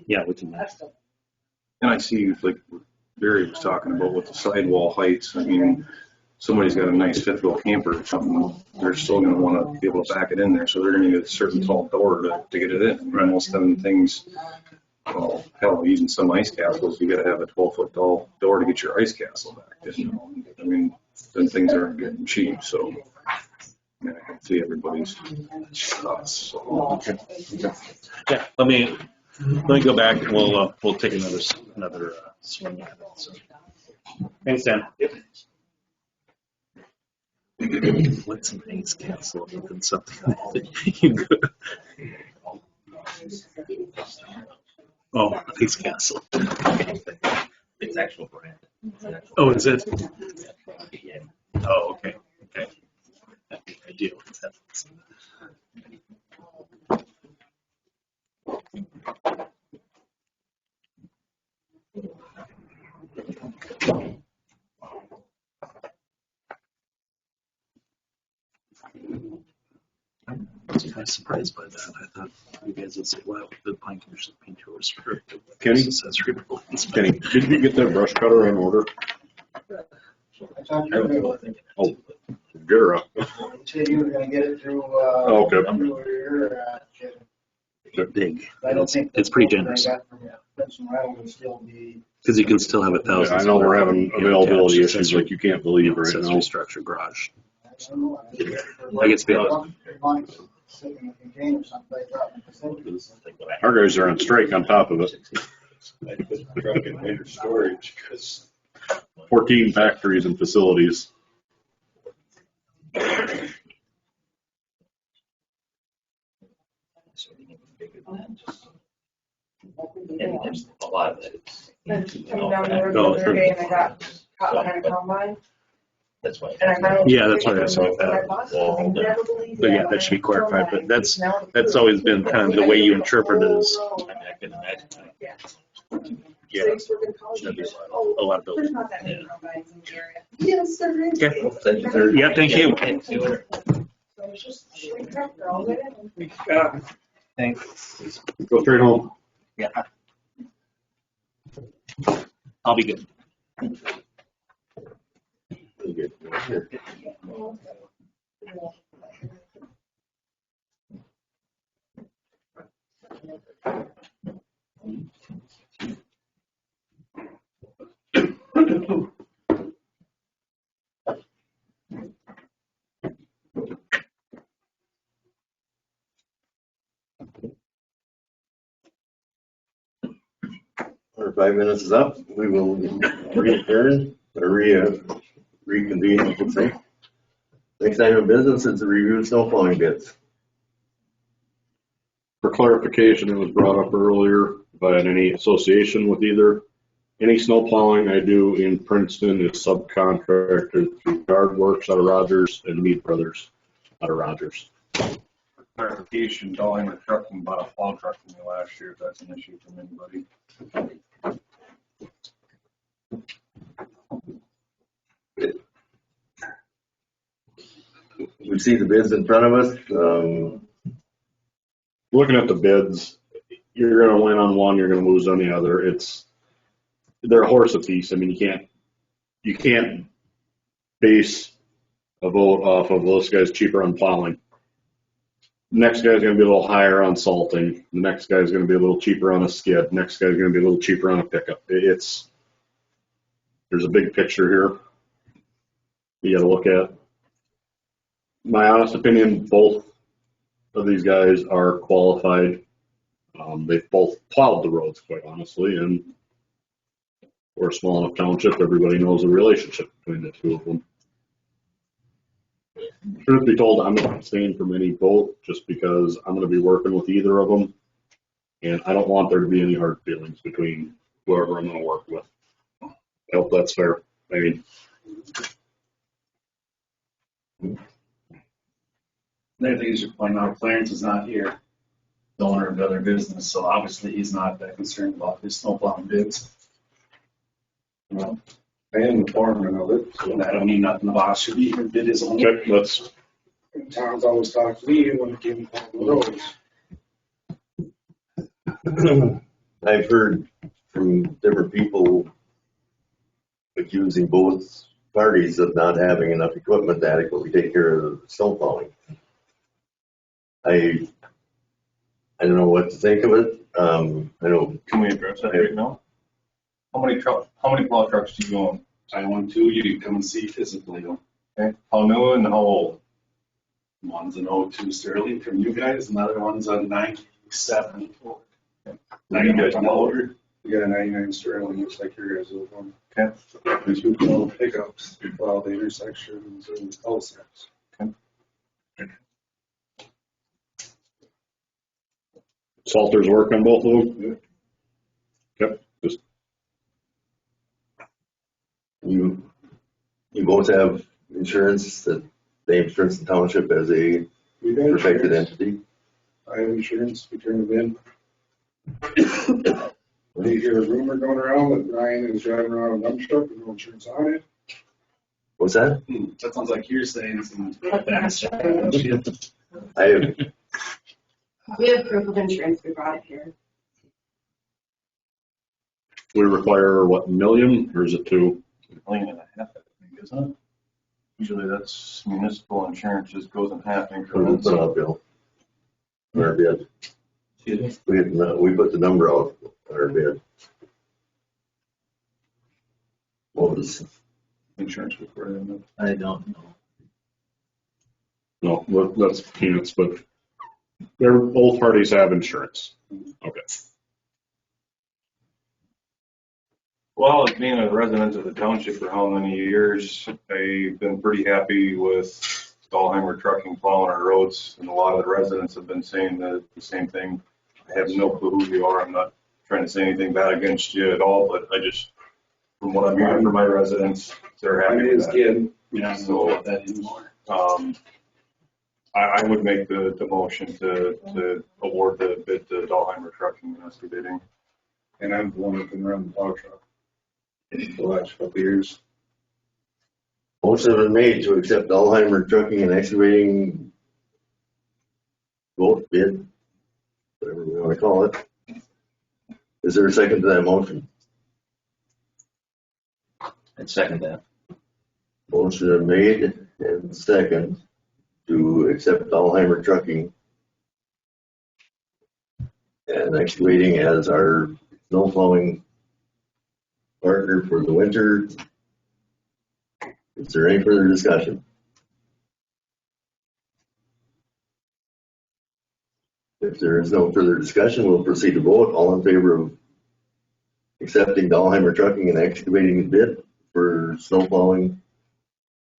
Yeah, we can. And I see, like Barry was talking about with the sidewall heights, I mean, somebody's got a nice fifth wheel camper or something, they're still gonna wanna be able to back it in there, so they're gonna need a certain tall door to get it in. Right. Most of them things, well, hell, even some ice castles, you gotta have a 12-foot tall door to get your ice castle back in. I mean, then things aren't getting cheap, so. I mean, I can see everybody's thoughts, so. Okay. Yeah, let me go back and we'll take another swing at it. So. Thanks, Dan. What's an ice castle and something you could. Oh, ice castle. It's actual brand. Oh, is it? Oh, okay. Okay. I deal with that. I was kind of surprised by that. I thought you guys would say, wow, the Pine Commission being too restrictive. Kenny? Accessory buildings. Kenny, did you get that brush cutter in order? Oh, Vera. Said you were gonna get it through, Oh, okay. through your, Big. I don't think. It's pretty generous. Princeton would still be. Because you can still have 1,000. I know we're having availability issues like you can't believe right now. Accessory structure garage. I guess be honest. Our guys are on strike on top of it. I put the truck in winter storage because 14 factories and facilities. And there's a lot of it. Then coming down the road the other day and I got caught behind a combine. That's why. And I finally. Yeah, that's what I saw that. But yeah, that should be clarified. But that's always been kind of the way you interpret it is. I mean, I can imagine. Yeah, a lot of buildings. There's not that many Yeah. combines in the area. Yes, there is. Okay. Yeah, thank you. So it's just shrink wrap, they're all good. Thanks. Go straight home. Yeah. I'll be good. Our 5 minutes is up. We will return or reconvene, I should say. Next item of business is the review of snowplowing bids. For clarification, it was brought up earlier, but any association with either, any snow plowing I do in Princeton is subcontracted through Guard Works out of Rogers and Mead Brothers out of Rogers. Clarification, Dollar Trucking bought a plow truck from me last year, if that's an issue from anybody. We see the bids in front of us. Looking at the bids, you're gonna win on one, you're gonna lose on the other. They're a horse apiece. I mean, you can't base a vote off of, well, this guy's cheaper on plowing. The next guy's gonna be a little higher on salting. The next guy's gonna be a little cheaper on a skid. Next guy's gonna be a little cheaper on a pickup. There's a big picture here you gotta look at. My honest opinion, both of these guys are qualified. They've both plowed the roads, quite honestly, and we're a small enough township, everybody knows the relationship between the two of them. Truth be told, I'm not staying from any vote just because I'm gonna be working with either of them. And I don't want there to be any hard feelings between whoever I'm gonna work with. I hope that's fair. I mean, Another thing you should point out, Clarence is not here, the owner of the other business, so obviously he's not that concerned about his snowplowing bids. I am the foreman of it, So that don't mean nothing, the boss should even bid his own. okay, let's, and Tom's always talked to me when it came to the roads. I've heard from different people accusing both parties of not having enough equipment to adequately take care of snow plowing. I don't know what to think of it. I know. Can we address that right now? How many plow trucks do you own? I own two, you can come and see physically. Okay, how new and how old? One's an 02 Sterling from you guys, another one's a 97 Ford. Now you guys know. older. We got a 99 Sterling, looks like your guys' old one. Okay. Two plow pickups, two plow the intersections and cul-de-sacs. Salters work on both of them? Yep, just, You both have insurance that names Princeton Township as a We got protected insurance. entity. I have insurance, we turn them in. You hear a rumor going around that Ryan is driving around a dump truck with no insurance on it. What's that? That sounds like you're saying some. I have, We have proof of insurance, we brought it here. we require what, $1 million or is it 2? $1.5 million, I think, isn't it? Usually that's municipal insurance, just goes in half put increments. it up, Bill. On our bid. We put the number out on our bid. What was, Insurance required. I don't know. No, that's peanuts, but both parties have insurance. Okay. Well, as being a resident of the township for how many years, I've been pretty happy with Dahlheimer Trucking plowing our roads, and a lot of the residents have been saying the same thing. I have no clue who you are. I'm not trying to say anything bad against you at all, but I just, from what I'm hearing from my residents, they're happy with that. Kid, yeah, so that anymore. I would make the motion to award the bid to Dahlheimer Trucking and Excavating. And I'm the one that can run the plow truck the last couple of years. motion has been made to accept Dahlheimer Trucking and Excavating both bid, whatever we want to call it. Is there a second to that motion? I'd second that. Motion is made and second to accept Dahlheimer Trucking and Excavating as our snow plowing partner for the winter. Is there any further discussion? If there is no further discussion, we'll proceed to vote. All in favor of accepting Dahlheimer Trucking and Excavating the bid for snow plowing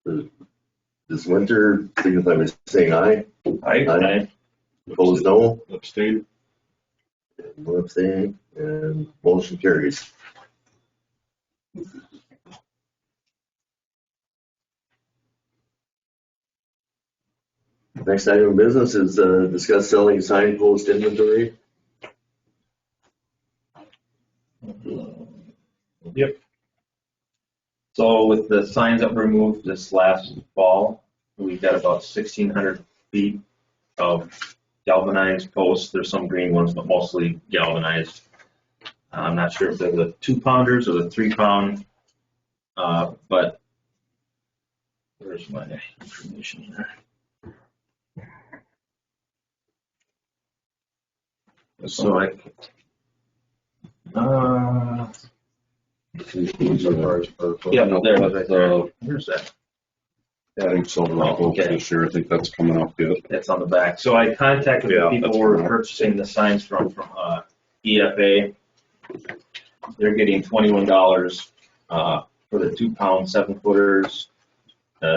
for this winter, signify by saying aye. Aye. Opposed, no. Abstain. One abstain, and motion carries. Next item of business is discuss selling signpost inventory. Yep. So with the signs that were removed this last fall, we got about 1,600 feet of galvanized posts. There's some green ones, but mostly galvanized. I'm not sure if they're the 2-pounders or the 3-pound, but where's my information here? So I, yeah, no, there it is right there. Where's that? Adding silver Oh, okay. this year, I think that's coming up yet. That's on the back. So I contacted the people who were purchasing the signs from EFA. They're getting $21 for the 2-pound 7-footers,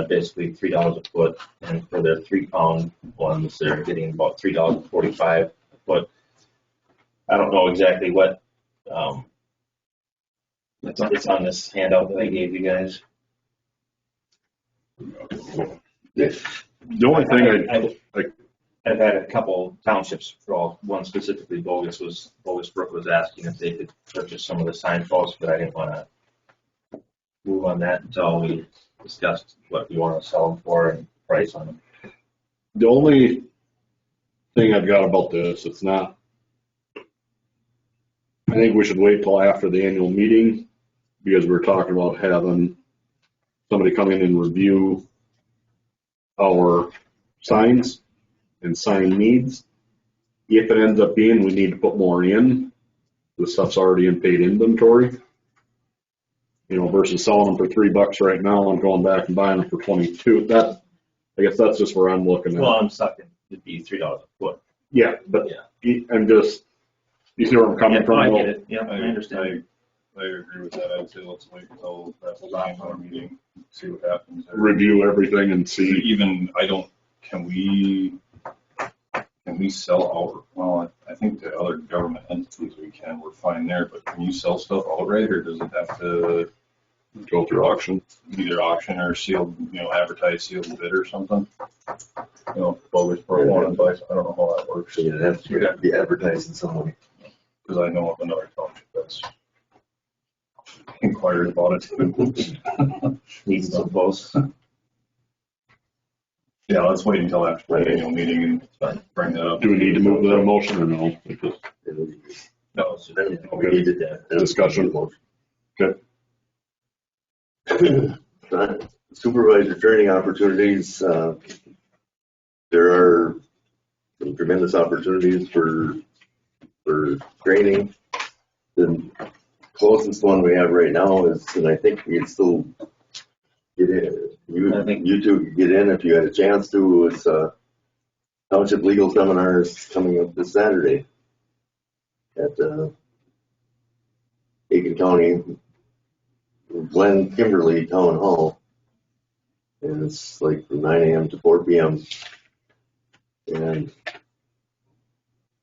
basically $3 a foot, and for their 3-pound ones, they're getting about $3.45 a foot. I don't know exactly what, it's on this handout that I gave you guys. The only thing I've had a couple townships, one specifically Bogus Brook was asking if they could purchase some of the sign posts, but I didn't want to move on that until we discussed what we want to sell them for and price on them. the only thing I've got about this, it's not, I think we should wait till after the annual meeting, because we're talking about having somebody come in and review our signs and sign needs. If it ends up being we need to put more in, the stuff's already in paid inventory. You know, versus selling them for $3 right now and going back and buying them for 22. That, I guess that's just where I'm looking at. Well, I'm sucking. It'd be $3 a foot. Yeah, but Yeah. I'm just, you see where I'm coming from? I get it. Yeah, I understand. I agree with that. I'd say let's wait until that's the our meeting, see what happens. Review everything and see. Even, can we sell out? Well, I think the other government entities we can, we're fine there, but can you sell stuff outright, or does it have to go through auction? Either auction or sealed, advertise sealed bid or something? Bogus Brook one advice, I don't know how that works. So it has to be advertised in some way. Because I know of another township that's inquired about it. Needs some posts. Yeah, let's wait until after the annual meeting and bring that up. Do we need to move that motion or no? No, it's just, We needed that. Discussion. Okay. Supervisor training opportunities, there are some tremendous opportunities for training. The closest one we have right now is, and I think we can still get in, you two could get in if you had a chance to, is Township Legal Seminars coming up this Saturday at Aiken County Glen Kimberly Town Hall. And it's like from 9 a.m. to 4 p.m. And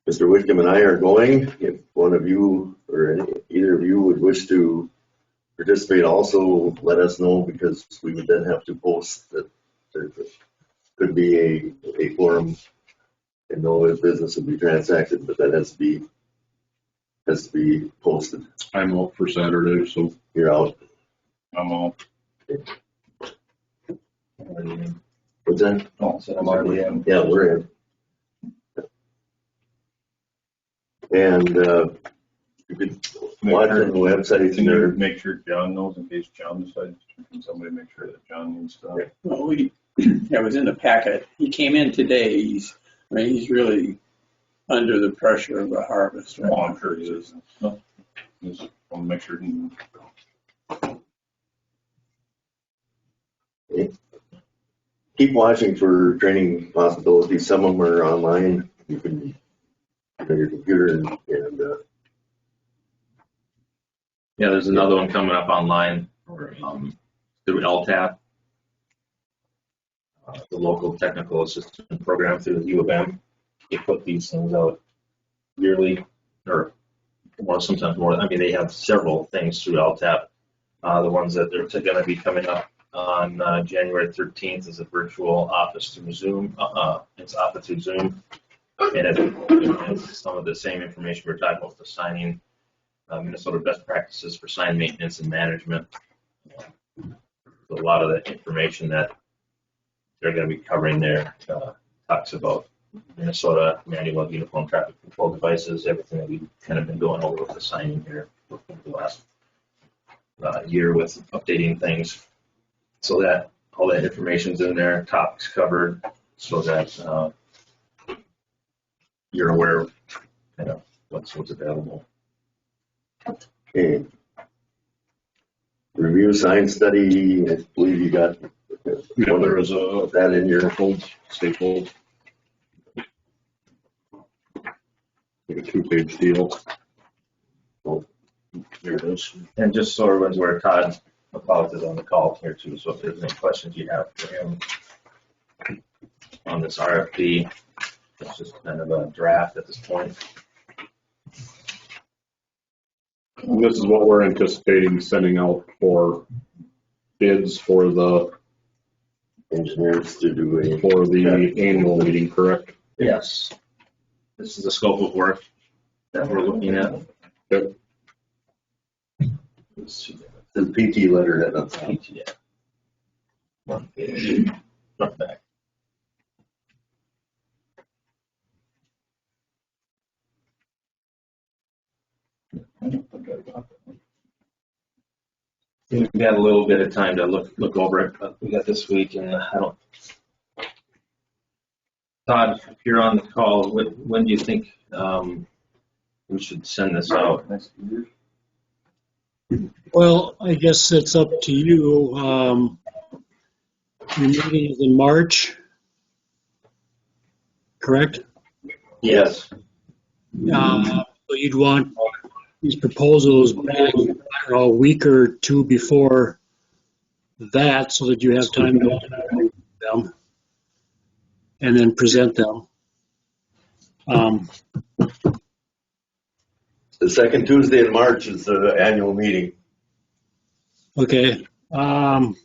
Mr. Whitcomb and I are going. If one of you or either of you would wish to participate also, let us know, because we would then have to post that there could be a forum and no business would be transacted, but that has to be posted. I'm out for Saturday, so you're out. I'm out. What's that? Oh, so I'm already in. Yeah, we're in. And you could watch on the website. Can you make sure John knows in case John decides? Can somebody make sure that John needs stuff? Well, that was in the packet. He came in today. He's really under the pressure of a harvest. Right? Oh, I'm sure he is. No, just want to make sure he. Keep watching for training possibilities. Some of them are online. You can on your computer and Yeah, there's another one coming up online through LTAP, the local technical assistance program through the U of M. They put these things out yearly, or sometimes more. I mean, they have several things through LTAP. The ones that they're going to be coming up on January 13th is a virtual office through Zoom. It's office through Zoom. And it's some of the same information we're talking about, the signing, Minnesota best practices for sign maintenance and management. A lot of the information that they're going to be covering there talks about Minnesota manual of uniform traffic control devices, everything that we've kind of been going over with the signing here for the last year with updating things. So that all that information's in there, topics covered, so that you're aware of what's available. Okay. Review sign study. I believe you got there was that in your stapled. Like a 2-page deal. Oh, Here it is. And just so everyone's aware, Todd about is on the call here too, so if there's any questions you have for him on this RFP, it's just kind of a draft at this point. And this is what we're anticipating sending out for bids for the Engineers to do annual meeting, correct? Yes. This is the scope of work that we're looking at. Yep. The PT letter at the Yeah. One page, front back. We've got a little bit of time to look over it, but we got this week, and I don't. Todd, if you're on the call, when do you think we should send this out? Well, I guess it's up to you. Your meeting is in March, correct? Yes. So you'd want these proposals back, I don't know, a week or two before that, so that you have time to review them and then present them. The second Tuesday in March is the annual meeting. Okay. So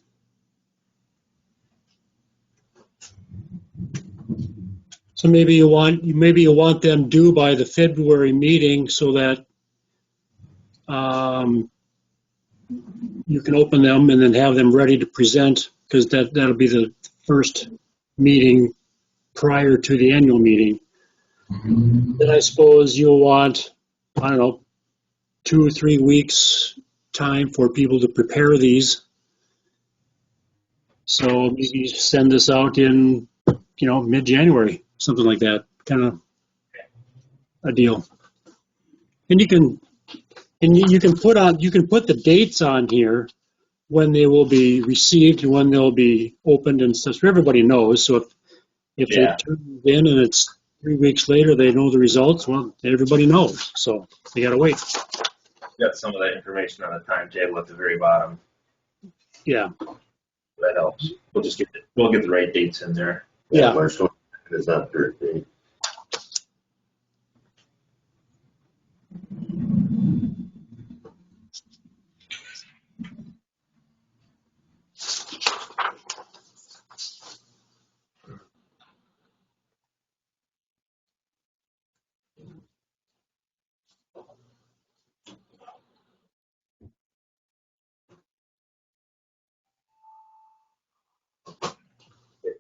maybe you want them due by the February meeting so that you can open them and then have them ready to present, because that'll be the first meeting prior to the annual meeting. Then I suppose you'll want, I don't know, 2 or 3 weeks time for people to prepare these. So maybe send this out in, mid-January, something like that, kind of a deal. And you can put the dates on here when they will be received and when they'll be opened and stuff, so everybody knows. So if they turn it in and it's 3 weeks later, they know the results, well, everybody knows. So they gotta wait. Got some of that information on the timetable at the very bottom. Yeah. That helps. We'll get the right dates in there. Yeah. March 22nd is not Thursday.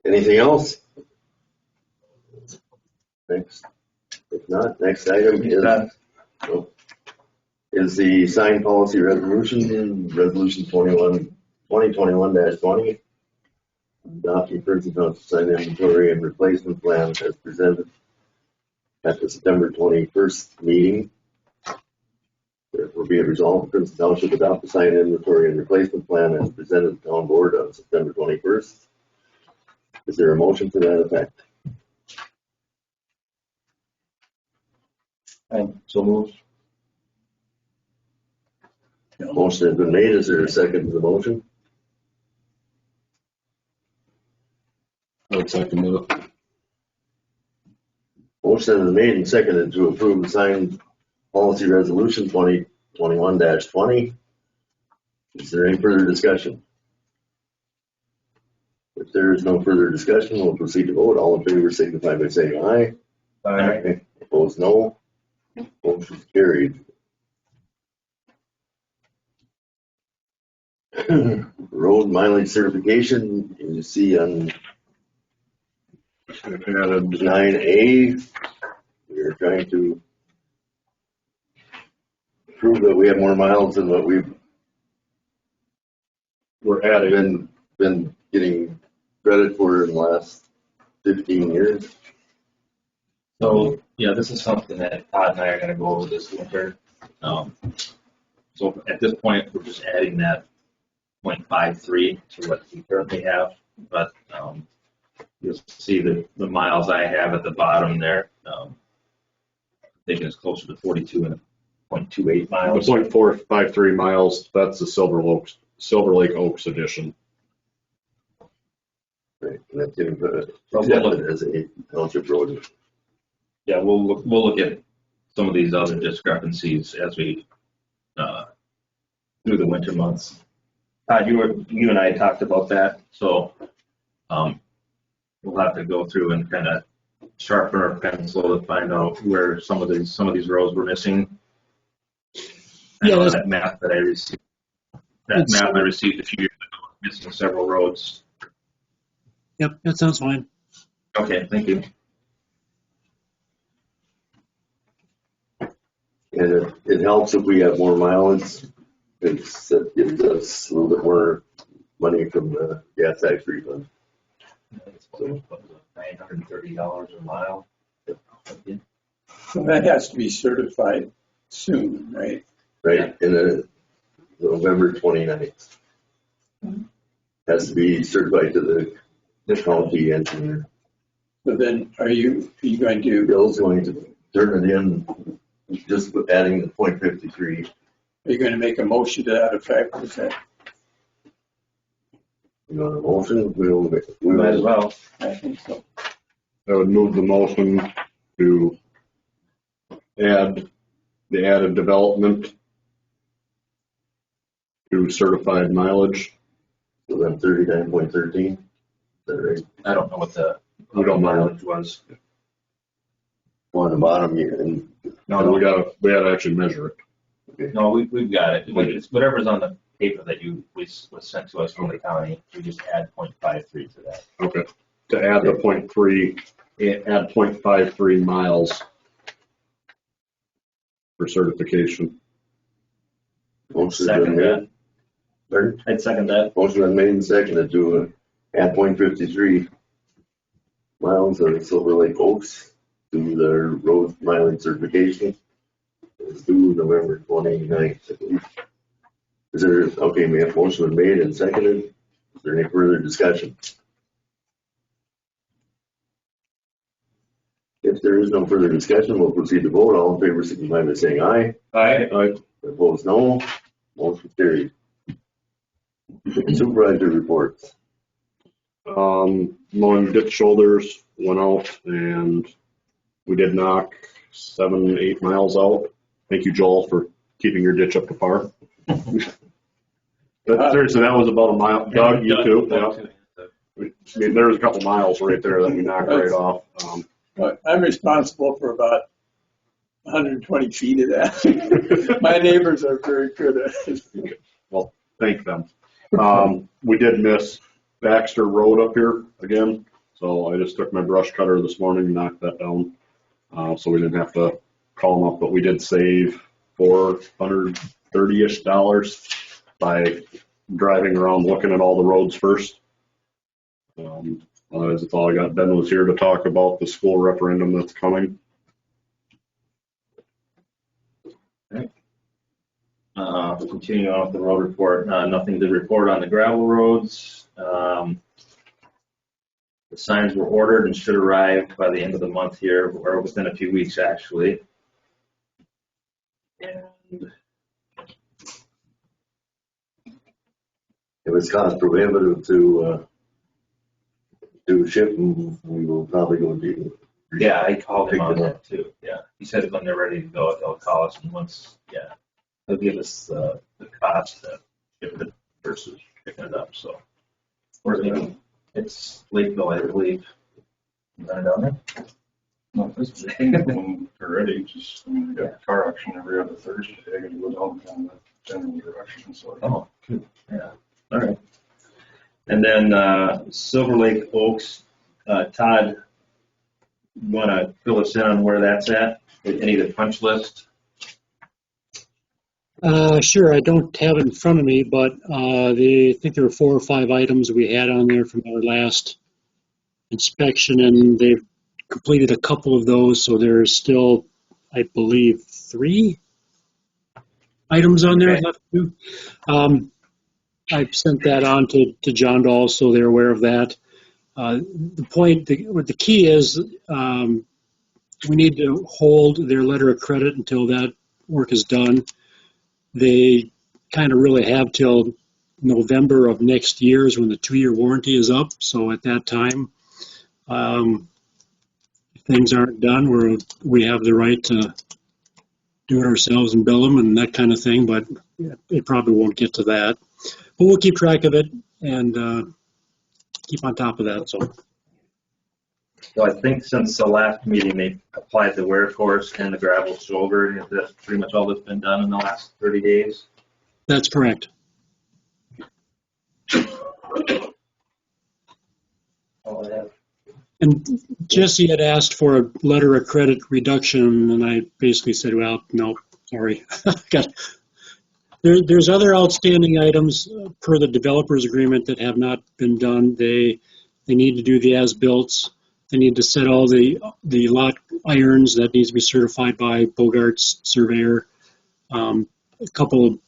Anything else? Next, if not, next item is the signed policy resolution 2021-20, adopting Princeton Township sign inventory and replacement plan as presented at the September 21st meeting. Therefore, be it resolved, Princeton Township adopt the sign inventory and replacement plan as presented to town board on September 21st. Is there a motion to that effect? So moved. Motion has been made. Is there a second to the motion? I'll second it. Motion has been made and seconded to approve the signed policy resolution 2021-20. Is there any further discussion? If there is no further discussion, we'll proceed to vote. All in favor signify by saying aye. Aye. Opposed, no. Motion carried. Road mileage certification, you see on 9A, we are trying to prove that we have more miles than what we're been getting credit for in the last 15 years. So, yeah, this is something that Todd and I are gonna go over this winter. So at this point, we're just adding that 0.53 to what we currently have, but you'll see the miles I have at the bottom there. I think it's closer to 42 and 0.28 miles. The 0.453 miles, that's the Silver Oaks Silver Lake Oaks edition. Right, and that's accepted as a township road. Yeah, we'll look at some of these other discrepancies as we, through the winter months. Todd, you and I talked about that, so, we'll have to go through and kind of sharpen our pencil to find out where some of these roads were missing. I know that map that I received, a few years ago, missing several roads. Yep, that sounds fine. Okay, thank you. And it helps if we have more mileage. It gives us a little bit more money from the gas tax refund. So, $930 a mile. So that has to be certified soon, right? Right, in November 29th. Has to be certified to the county engineer. So then are you going to, Bill's going to turn it in, just adding the .53. are you going to make a motion to that effect? Is that, You want a motion? We Might as well. I think so. I would move the motion to add the added development to certified mileage. So then 39.13, is that right? I don't know what the We don't know. mileage was. On the bottom here, and No, we gotta actually measure it. No, we've got it. It's whatever's on the paper that was sent to us from the county. We just add .53 to that. Okay. To add the add .53 miles for certification. motion's been Second made. that. Pardon? I'd second that. Motion been made and seconded to add .53 miles of Silver Lake Oaks to their road mileage certification. It's due November 29th, I believe. Is there, okay, we have motion been made and seconded. Is there any further discussion? If there is no further discussion, we'll proceed to vote. All in favor, signify by saying aye. Aye. Opposed, no. Motion carried. Supervisor reports. Mowing ditch shoulders went out and we did knock 7-8 miles out. Thank you, Joel, for keeping your ditch up to par. But seriously, that was about a mile. Doug, you too. Yeah. I mean, there was a couple miles right there that we knocked right off. I'm responsible for about 120 feet of that. My neighbors are very good at it. Well, thank them. We did miss Baxter Road up here again, so I just took my brush cutter this morning and knocked that down. So we didn't have to call them up, but we did save $430-ish by driving around looking at all the roads first. That's all I got. Ben was here to talk about the school referendum that's coming. Continuing on with the road report, nothing to report on the gravel roads. The signs were ordered and should arrive by the end of the month here, or within a few weeks actually. And If it's cost prohibitive to ship them, we will probably go to. yeah, I called him on Pick it that too. Yeah, he said when they're ready to go, they'll call us, and once, yeah, they'll give us the cost to ship it versus picking it up. So we're thinking it's Lakeville, I believe. You got it down there? No, this is going already, just, we got a car auction every other Thursday, I gotta go down kind of general direction, so. Oh, good. Yeah. All right. And then Silver Lake Oaks, Todd, you want to fill us in on where that's at? Any of the punch list? Sure, I don't have it in front of me, but I think there were 4 or 5 items we had on there from our last inspection, and they've completed a couple of those, so there's still, I believe, 3 items on there left to do. I've sent that on to John Dahl, so they're aware of that. The key is we need to hold their letter of credit until that work is done. They kind of really have till November of next year is when the 2-year warranty is up. So at that time, if things aren't done, we have the right to do it ourselves and bill them and that kind of thing, but it probably won't get to that. But we'll keep track of it and keep on top of that. So I think since the last meeting, they applied the wear course and the gravel shoulder. Is that pretty much all that's been done in the last 30 days? That's correct. All I have. And Jesse had asked for a letter of credit reduction, and I basically said, well, no, sorry. There's other outstanding items per the developers agreement that have not been done. They need to do the as-built. They need to set all the lot irons that needs to be certified by Bogart's surveyor. A couple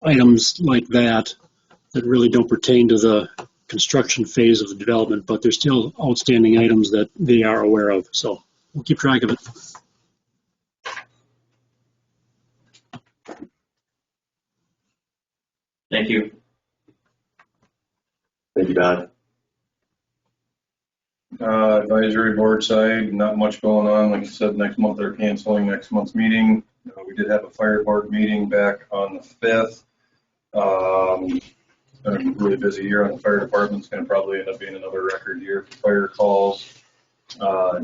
items like that really don't pertain to the construction phase of the development, but there's still outstanding items that they are aware of. So we'll keep track of it. Thank you. Thank you, Don. Advisory board side, not much going on. Like you said, next month they're canceling next month's meeting. We did have a fire board meeting back on the 5th. It's been a really busy year on the fire department. It's going to probably end up being another record year for fire calls.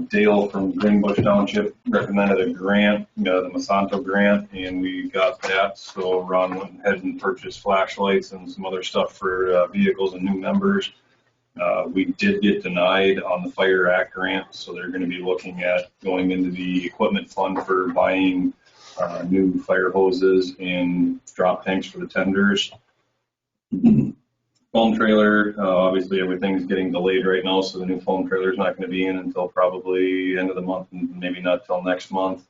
Dale from Greenbush Township recommended a grant, the Monsanto grant, and we got that. So Ron went ahead and purchased flashlights and some other stuff for vehicles and new members. We did get denied on the Fire Act grant, so they're going to be looking at going into the equipment fund for buying new fire hoses and drop tanks for the tenders. Foam trailer, obviously everything's getting delayed right now, so the new foam trailer is not going to be in until probably end of the month, and maybe not till next month.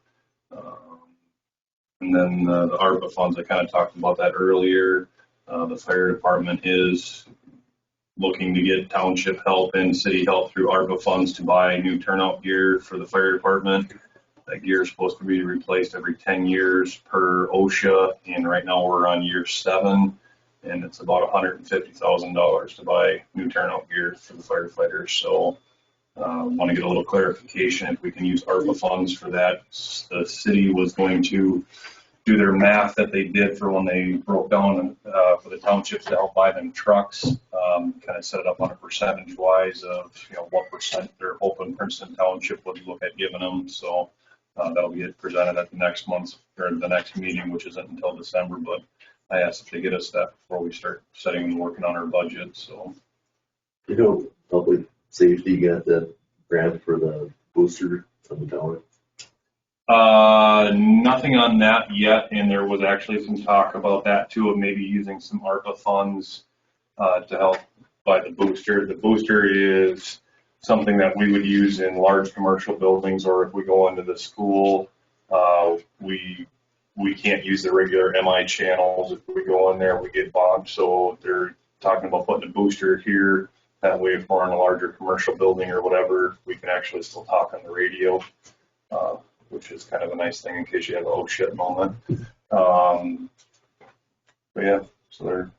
And then the ARPA funds, I kind of talked about that earlier. The fire department is looking to get township help and city help through ARPA funds to buy new turnout gear for the fire department. That gear is supposed to be replaced every 10 years per OSHA, and right now we're on year 7. And it's about $150,000 to buy new turnout gear for the firefighters. So want to get a little clarification if we can use ARPA funds for that. The city was going to do their math that they did for when they broke down for the townships to help buy them trucks, kind of set it up on a percentage wise of what percent they're hoping Princeton Township would look at giving them. So that'll be presented at the next month's or the next meeting, which isn't until December, but I asked if they get us that before we start setting and working on our budget. So, Public safety got that grant for the booster on the tower? Nothing on that yet, and there was actually some talk about that too, of maybe using some ARPA funds to help buy the booster. The booster is something that we would use in large commercial buildings, or if we go into the school, we can't use the regular MI channels. If we go in there, we get bombed. So they're talking about putting a booster here. That way, if we're in a larger commercial building or whatever, we can actually still talk on the radio, which is kind of a nice thing in case you have a oh shit moment. But yeah, so they're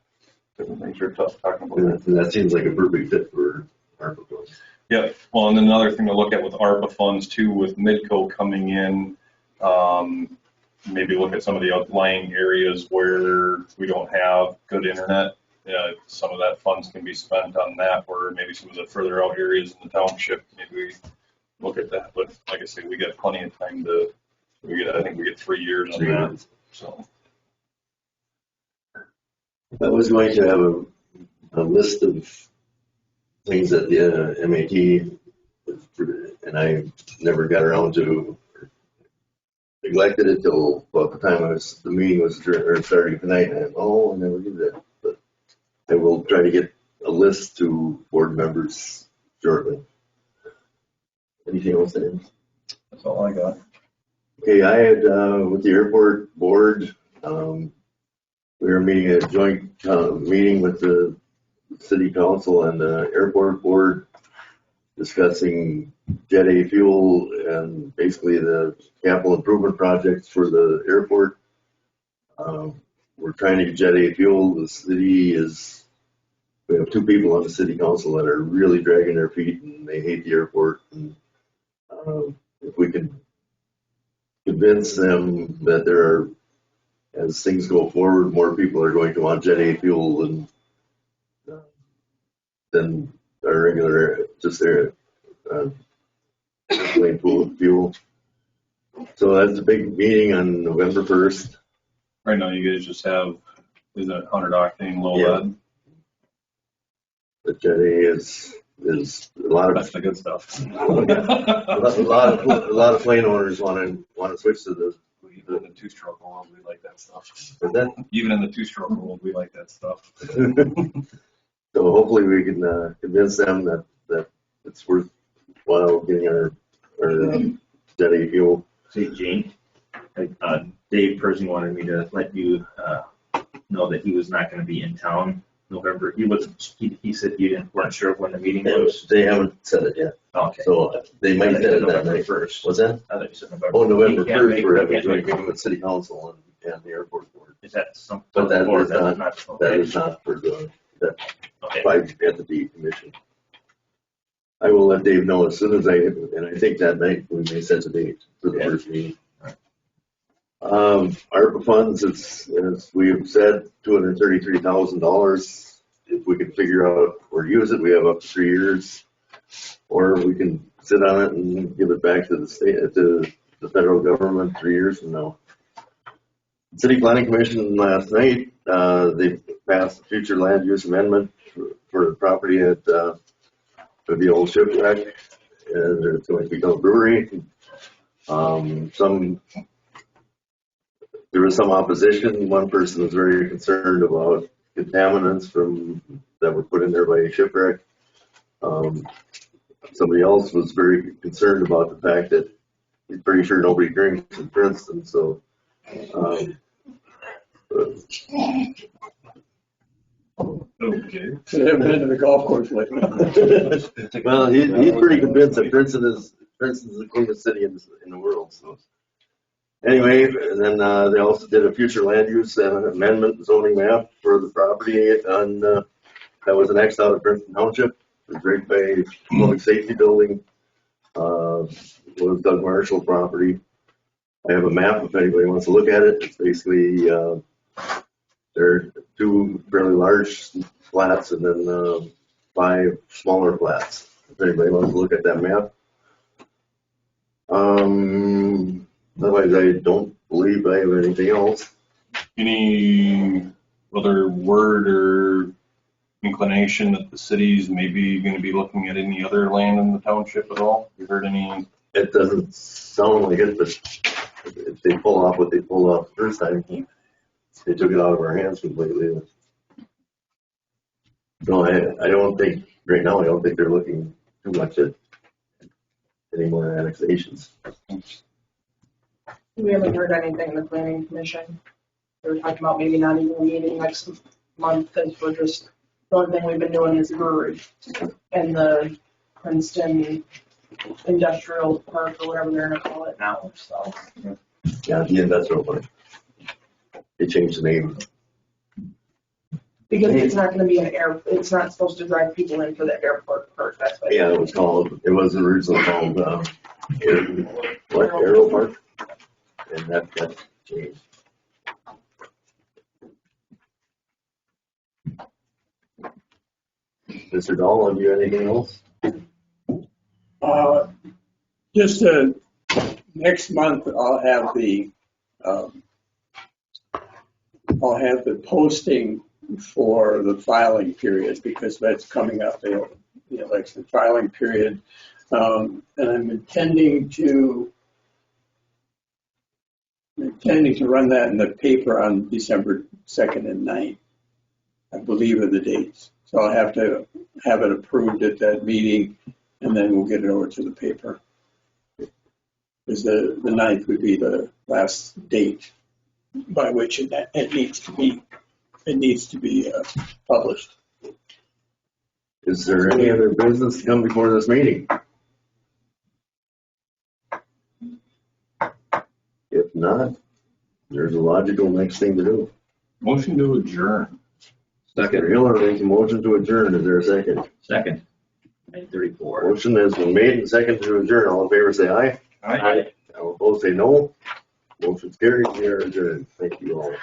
different things we're talking about. And that seems like a perfect fit for ARPA funds. Yeah, well, and then another thing to look at with ARPA funds too, with Midco coming in, maybe look at some of the outlying areas where we don't have good internet. Some of that funds can be spent on that, or maybe some of the further out areas in the township, maybe we look at that. But like I say, we got plenty of time I think we get 3 years on that. So I was going to have a list of things that the MAT, and I never got around to, neglected it till about the time the meeting was starting tonight, and I never did that. But I will try to get a list to board members shortly. Anything else, Dan? That's all I got. Okay, I had with the airport board, we were meeting a joint meeting with the city council and the airport board, discussing Jet A fuel and basically the capital improvement projects for the airport. we're trying to get Jet A fuel. The city is, we have 2 people on the city council that are really dragging their feet and they hate the airport. And if we can convince them that there are, as things go forward, more people are going to want Jet A fuel than our regular, just their plain fuel. So that's a big meeting on November 1st. Right now, you guys just have, is it 100 octane low Yeah. lead? The Jet A is a lot That's of the good stuff. a lot of plane owners want to switch to the. Even in the two-stroke world, we like that stuff. But then, Even in the two-stroke world, we like that stuff. so hopefully we can convince them that it's worthwhile getting our Jet A fuel. Say, Jane, Dave personally wanted me to let you know that he was not going to be in town November. He said you weren't sure when the meeting was. They haven't said it yet. Okay. So they might say it that November night. 1st. What's that? I thought you said November. Oh, November He can't 1st, make- we're he having a can't joint make- meeting with City Council and the airport board. Is that some? But that board? is That's not, okay. that is not for the, that Okay. 5 entity commission. I will let Dave know as soon as and I think that night we may set the date for the first meeting. ARPA funds, as we have said, $233,000. If we can figure out or use it, we have up to 3 years. Or we can sit on it and give it back to the state, to the federal government 3 years from now. City Planning Commission last night, they passed a future land use amendment for the property at for the old shipwreck. And it's going to become a brewery. There was some opposition. One person was very concerned about contaminants that were put in there by a shipwreck. Somebody else was very concerned about the fact that he's pretty sure nobody drinks in Princeton, so. Okay. So they haven't been to the golf course lately. Well, he's pretty convinced that Princeton's the cleanest city in the world, so. Anyway, and then they also did a future land use amendment zoning map for the property on, that was annexed out of Princeton Township. It was right by public safety building. It was Doug Marshall property. I have a map if anybody wants to look at it. It's basically, there are 2 fairly large flats and then 5 smaller flats. If anybody wants to look at that map. Otherwise, I don't believe I have anything else. Any other word or inclination that the city's maybe going to be looking at any other land in the township at all? You heard any? It doesn't sound like it, but if they pull off what they pulled off the first time, they took it out of our hands completely. No, I don't think, right now, I don't think they're looking too much at any more annexations. We haven't heard anything in the planning commission. They were talking about maybe not even meeting next month, because we're just, the only thing we've been doing is brewery and the Princeton Industrial Park or whatever they're gonna call it now, so. Yeah, the industrial park. They changed the name. Because it's not gonna be it's not supposed to drive people in for the airport park, that's why. Yeah, it was originally called, Aero Park? And that got changed. Mr. Dahl, have you anything else? Just next month, I'll have the posting for the filing period, because that's coming up, the election filing period. And I'm intending to run that in the paper on December 2nd and 9th, I believe are the dates. So I'll have to have it approved at that meeting, and then we'll get it over to the paper. Because the 9th would be the last date by which it needs to be published. Is there any other business to come before this meeting? If not, there's a logical next thing to do. Motion to adjourn. Second. Miller makes a motion to adjourn. Is there a second? Second. 9:34. Motion has been made and seconded to adjourn. All in favor, say aye. Aye. All opposed, say no. Motion's carried. We are adjourned. Thank you all.